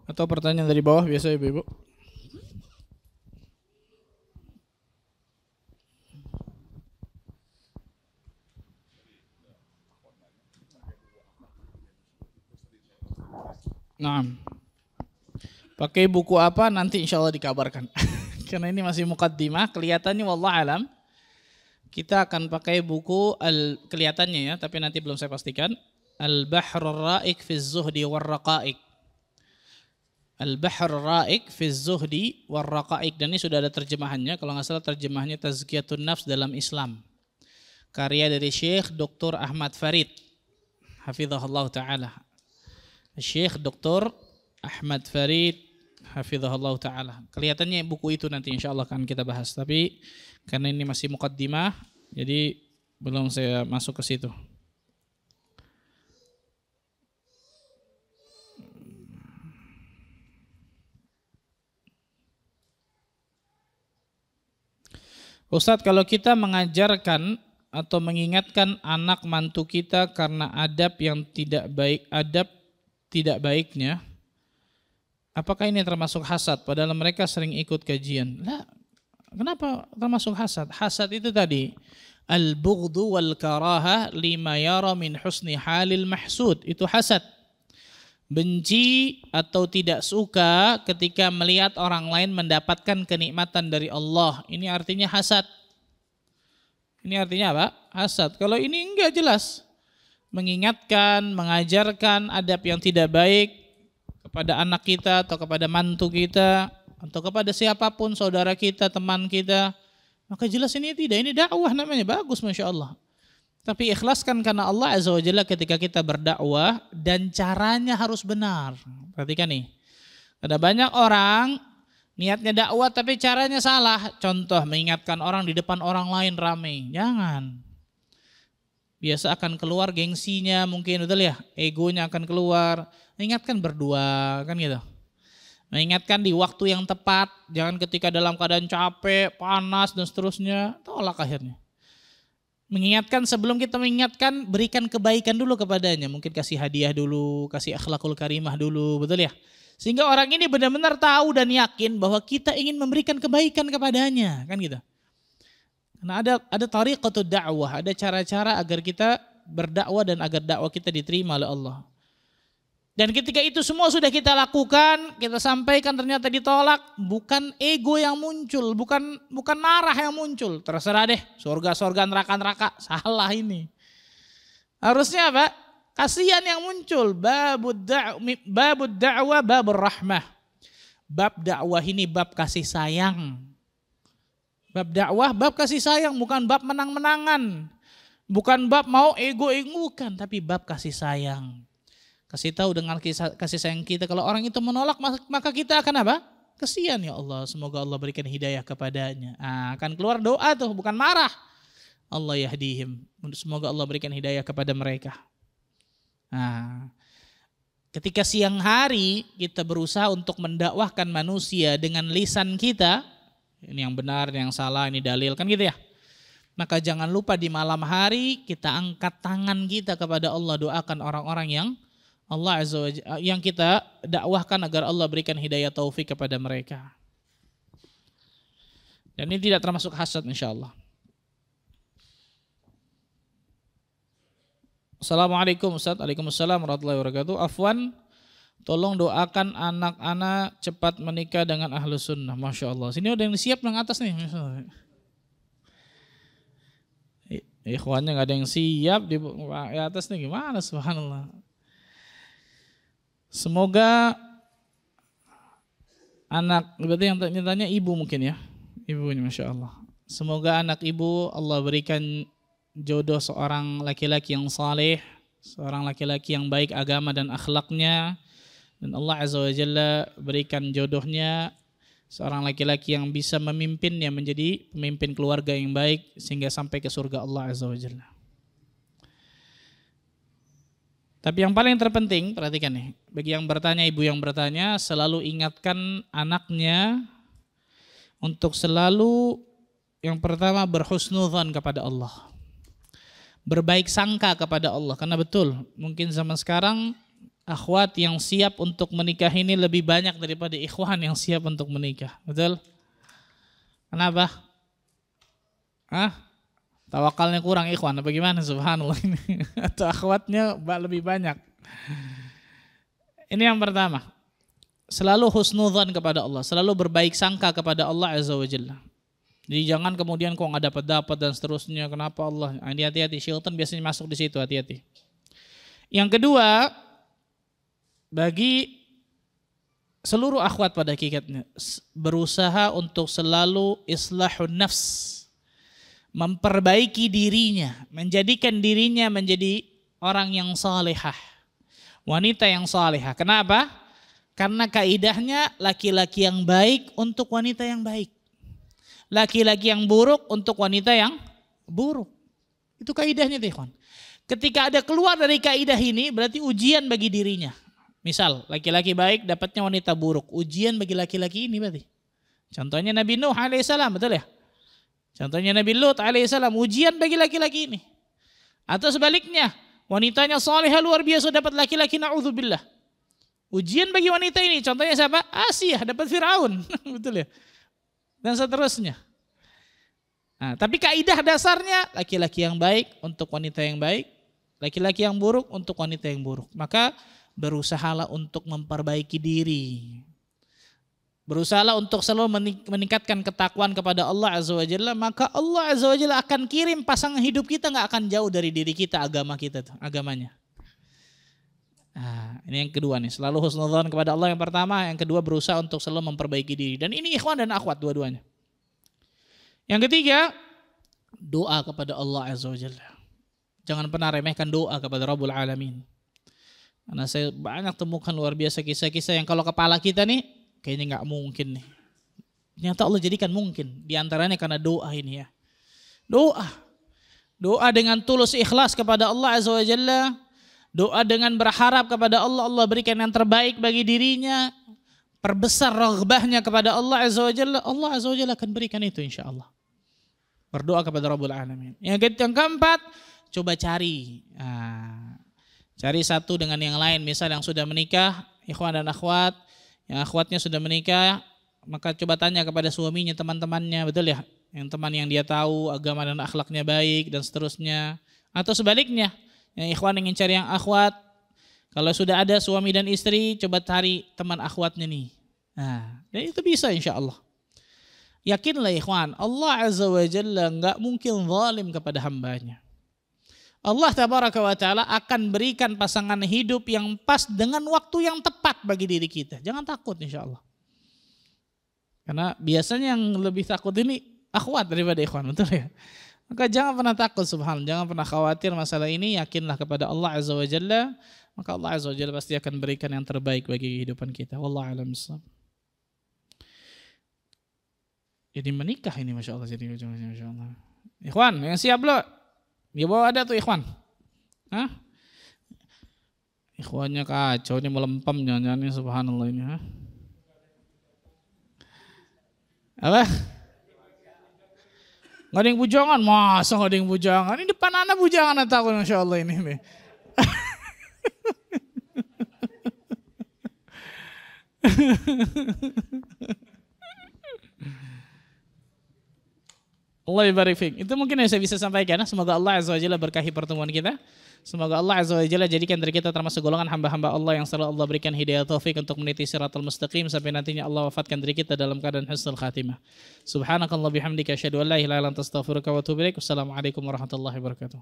Atau pertanyaan dari bawah biasa Ibu-ibu? Nah, pakai buku apa nanti insya Allah dikabarkan. Karena ini masih muqaddimah, kelihatannya wallah alam kita akan pakai buku kelihatannya ya, tapi nanti belum saya pastikan. Al-Bahrul Ra'iq fi Zuhdi war Raqa'iq. Al-Bahrul Ra'iq fi Zuhdi war Raqa'iq, dan ini sudah ada terjemahannya, kalau nggak salah terjemahannya Tazkiyatun Nafs dalam Islam. Karya dari Syekh Dr. Ahmad Farid, hafizahullah taala. Syekh Dr. Ahmad Farid, hafizahullah ta'ala. Kelihatannya buku itu nanti insya Allah akan kita bahas. Tapi karena ini masih muqaddimah, jadi belum saya masuk ke situ. Ustadz, kalau kita mengajarkan atau mengingatkan anak mantu kita karena adab yang tidak baik, adab tidak baiknya, apakah ini termasuk hasad? Padahal mereka sering ikut kajian. Lah, kenapa termasuk hasad? Hasad itu tadi al-bughdu wal karaha lima yara min husni halil mahsud. Itu hasad. Benci atau tidak suka ketika melihat orang lain mendapatkan kenikmatan dari Allah. Ini artinya hasad. Ini artinya apa? Hasad. Kalau ini enggak jelas. Mengingatkan, mengajarkan adab yang tidak baik kepada anak kita atau kepada mantu kita atau kepada siapapun, saudara kita, teman kita, maka jelas ini tidak, ini dakwah namanya, bagus Masya Allah. Tapi ikhlaskan karena Allah Azza wa Jalla ketika kita berdakwah, dan caranya harus benar. Perhatikan nih, ada banyak orang niatnya dakwah tapi caranya salah. Contoh, mengingatkan orang di depan orang lain ramai, jangan. Biasa akan keluar gengsinya mungkin, betul ya, egonya akan keluar. Mengingatkan berdua, kan gitu. Mengingatkan di waktu yang tepat, jangan ketika dalam keadaan capek, panas dan seterusnya, tolak akhirnya. Mengingatkan, sebelum kita mengingatkan, berikan kebaikan dulu kepadanya. Mungkin kasih hadiah dulu, kasih akhlakul karimah dulu, betul ya. Sehingga orang ini benar-benar tahu dan yakin bahwa kita ingin memberikan kebaikan kepadanya, kan gitu. Nah, ada tariqatul dakwah, ada cara-cara agar kita berdakwah dan agar dakwah kita diterima oleh Allah. Dan ketika itu semua sudah kita lakukan, kita sampaikan, ternyata ditolak, bukan ego yang muncul, bukan marah yang muncul. Terserah deh, surga-surga, neraka-neraka, salah ini. Harusnya apa? Kasihan yang muncul. Babud da'wah, babur rahmah. Bab dakwah ini bab kasih sayang. Bab dakwah, bab kasih sayang, bukan bab menang-menangan. Bukan bab mau ego-ego, bukan, tapi bab kasih sayang. Kasih tahu dengan kasih sayang kita, kalau orang itu menolak, maka kita akan apa? Kasihan ya Allah, semoga Allah berikan hidayah kepadanya. Akan keluar doa tuh, bukan marah. Allah yahdihim, semoga Allah berikan hidayah kepada mereka. Ketika siang hari kita berusaha untuk mendakwahkan manusia dengan lisan kita, ini yang benar, ini yang salah, ini dalil, kan gitu ya. Maka jangan lupa di malam hari kita angkat tangan kita kepada Allah, doakan orang-orang yang Allah Azza wa Jalla, yang kita dakwahkan agar Allah berikan hidayah taufik kepada mereka. Dan ini tidak termasuk hasad insyaallah. Assalamualaikum Ustaz. Waalaikumsalam warahmatullahi wabarakatuh. Afwan, tolong doakan anak-anak cepat menikah dengan ahlu sunnah. Masya Allah. Sini ada yang siap yang atas nih. Ikhwannya nggak ada yang siap di atas nih, gimana? Subhanallah. Semoga anak, berarti yang tanya ibu mungkin ya, ibunya Masya Allah. Semoga anak ibu Allah berikan jodoh seorang laki-laki yang saleh, seorang laki-laki yang baik agama dan akhlaknya. Dan Allah Azza wa Jalla berikan jodohnya seorang laki-laki yang bisa memimpinnya menjadi pemimpin keluarga yang baik sehingga sampai ke surga Allah Azza wa Jalla. Tapi yang paling terpenting, perhatikan nih, bagi yang bertanya, ibu yang bertanya, selalu ingatkan anaknya untuk selalu yang pertama berhusnudzan kepada Allah. Berbaik sangka kepada Allah, karena betul mungkin zaman sekarang akhwat yang siap untuk menikah ini lebih banyak daripada ikhwan yang siap untuk menikah. Betul? Kenapa? Tawakalnya kurang ikhwan, apa gimana? Subhanallah ini. Atau akhwatnya lebih banyak. Ini yang pertama. Selalu husnudzan kepada Allah, selalu berbaik sangka kepada Allah Azza wa Jalla. Jadi jangan kemudian kok nggak dapat dan seterusnya. Kenapa Allah? Ini hati-hati, syaitan biasanya masuk di situ, hati-hati. Yang kedua, bagi seluruh akhwat pada hakikatnya, berusaha untuk selalu islahun nafs, memperbaiki dirinya, menjadikan dirinya menjadi orang yang salihah, wanita yang salihah. Kenapa? Karena kaidahnya laki-laki yang baik untuk wanita yang baik. Laki-laki yang buruk untuk wanita yang buruk. Itu kaidahnya, ikhwan. Ketika ada keluar dari kaidah ini berarti ujian bagi dirinya. Misal laki-laki baik dapatnya wanita buruk. Ujian bagi laki-laki ini berarti. Contohnya Nabi Nuh alaihissalam, betul ya? Contohnya Nabi Lut alaihissalam, ujian bagi laki-laki ini. Atau sebaliknya, wanitanya salihah luar biasa dapat laki-laki na'udzubillah. Ujian bagi wanita ini, contohnya siapa? Asiyah dapat Firaun, betul ya? Dan seterusnya. Nah, tapi kaidah dasarnya laki-laki yang baik untuk wanita yang baik, laki-laki yang buruk untuk wanita yang buruk. Maka berusahalah untuk memperbaiki diri. Berusahalah untuk selalu meningkatkan ketakwaan kepada Allah Azza wa Jalla, maka Allah Azza wa Jalla akan kirim pasangan hidup kita nggak akan jauh dari diri kita, agama kita tuh, agamanya. Nah, ini yang kedua nih, selalu husnudzan kepada Allah yang pertama, yang kedua berusaha untuk selalu memperbaiki diri. Dan ini ikhwan dan akhwat dua-duanya. Yang ketiga, doa kepada Allah Azza wa Jalla. Jangan pernah remehkan doa kepada Rabbul Alamin. Karena saya banyak temukan luar biasa kisah-kisah yang kalau kepala kita nih, kayaknya nggak mungkin nih. Ternyata Allah jadikan mungkin. Di antaranya karena doa ini ya. Doa dengan tulus ikhlas kepada Allah Azza wa Jalla. Doa dengan berharap kepada Allah, Allah berikan yang terbaik bagi dirinya. Perbesar raghbahnya kepada Allah Azza wa Jalla, Allah Azza wa Jalla akan berikan itu insya Allah. Berdoa kepada Rabbul Alamin. Yang keempat, coba cari. Cari satu dengan yang lain. Misal yang sudah menikah, ikhwan dan akhwat. Yang akhwatnya sudah menikah, maka coba tanya kepada suaminya, teman-temannya, betul ya? Yang teman yang dia tahu, agama dan akhlaknya baik dan seterusnya. Atau sebaliknya. Yang ikhwan ingin cari yang akhwat, kalau sudah ada suami dan istri, coba cari teman akhwatnya nih. Nah, dan itu bisa insya Allah. Yakinlah ikhwan, Allah Azza wa Jalla nggak mungkin zalim kepada hambanya. Allah Tabaraka wa Ta'ala akan berikan pasangan hidup yang pas dengan waktu yang tepat bagi diri kita. Jangan takut insya Allah. Karena biasanya yang lebih takut ini akhwat daripada ikhwan, betul ya? Maka jangan pernah takut subhanallah, jangan pernah khawatir masalah ini, yakinlah kepada Allah Azza wa Jalla, maka Allah Azza wa Jalla pasti akan berikan yang terbaik bagi kehidupan kita. Wallahu a'lam bishawab. Jadi menikah ini Masya Allah, jadi Masya Allah. Ikhwan, yang siap lo? Di bawah ada tuh ikhwan. Hah? Ikhwannya kacau, ini melempem jangan-jangan ini subhanallah ini. Apa? Gak ada yang bujangan, masa gak ada yang bujangan? Ini depan anak bujangan atau Masya Allah ini nih. Allah barik fiik. Itu mungkin yang saya bisa sampaikan. Semoga Allah Azza wa Jalla berkahi pertemuan kita. Semoga Allah Azza wa Jalla jadikan dari kita termasuk golongan hamba-hamba Allah yang selalu Allah berikan hidayah taufik untuk meniti siratal mustaqim sampai nantinya Allah wafatkan dari kita dalam keadaan husnul khatimah. Subhanakallah bihamdika asyhadu an la ilaha illa anta astaghfiruka wa atubu ilaik. Wassalamualaikum warahmatullahi wabarakatuh.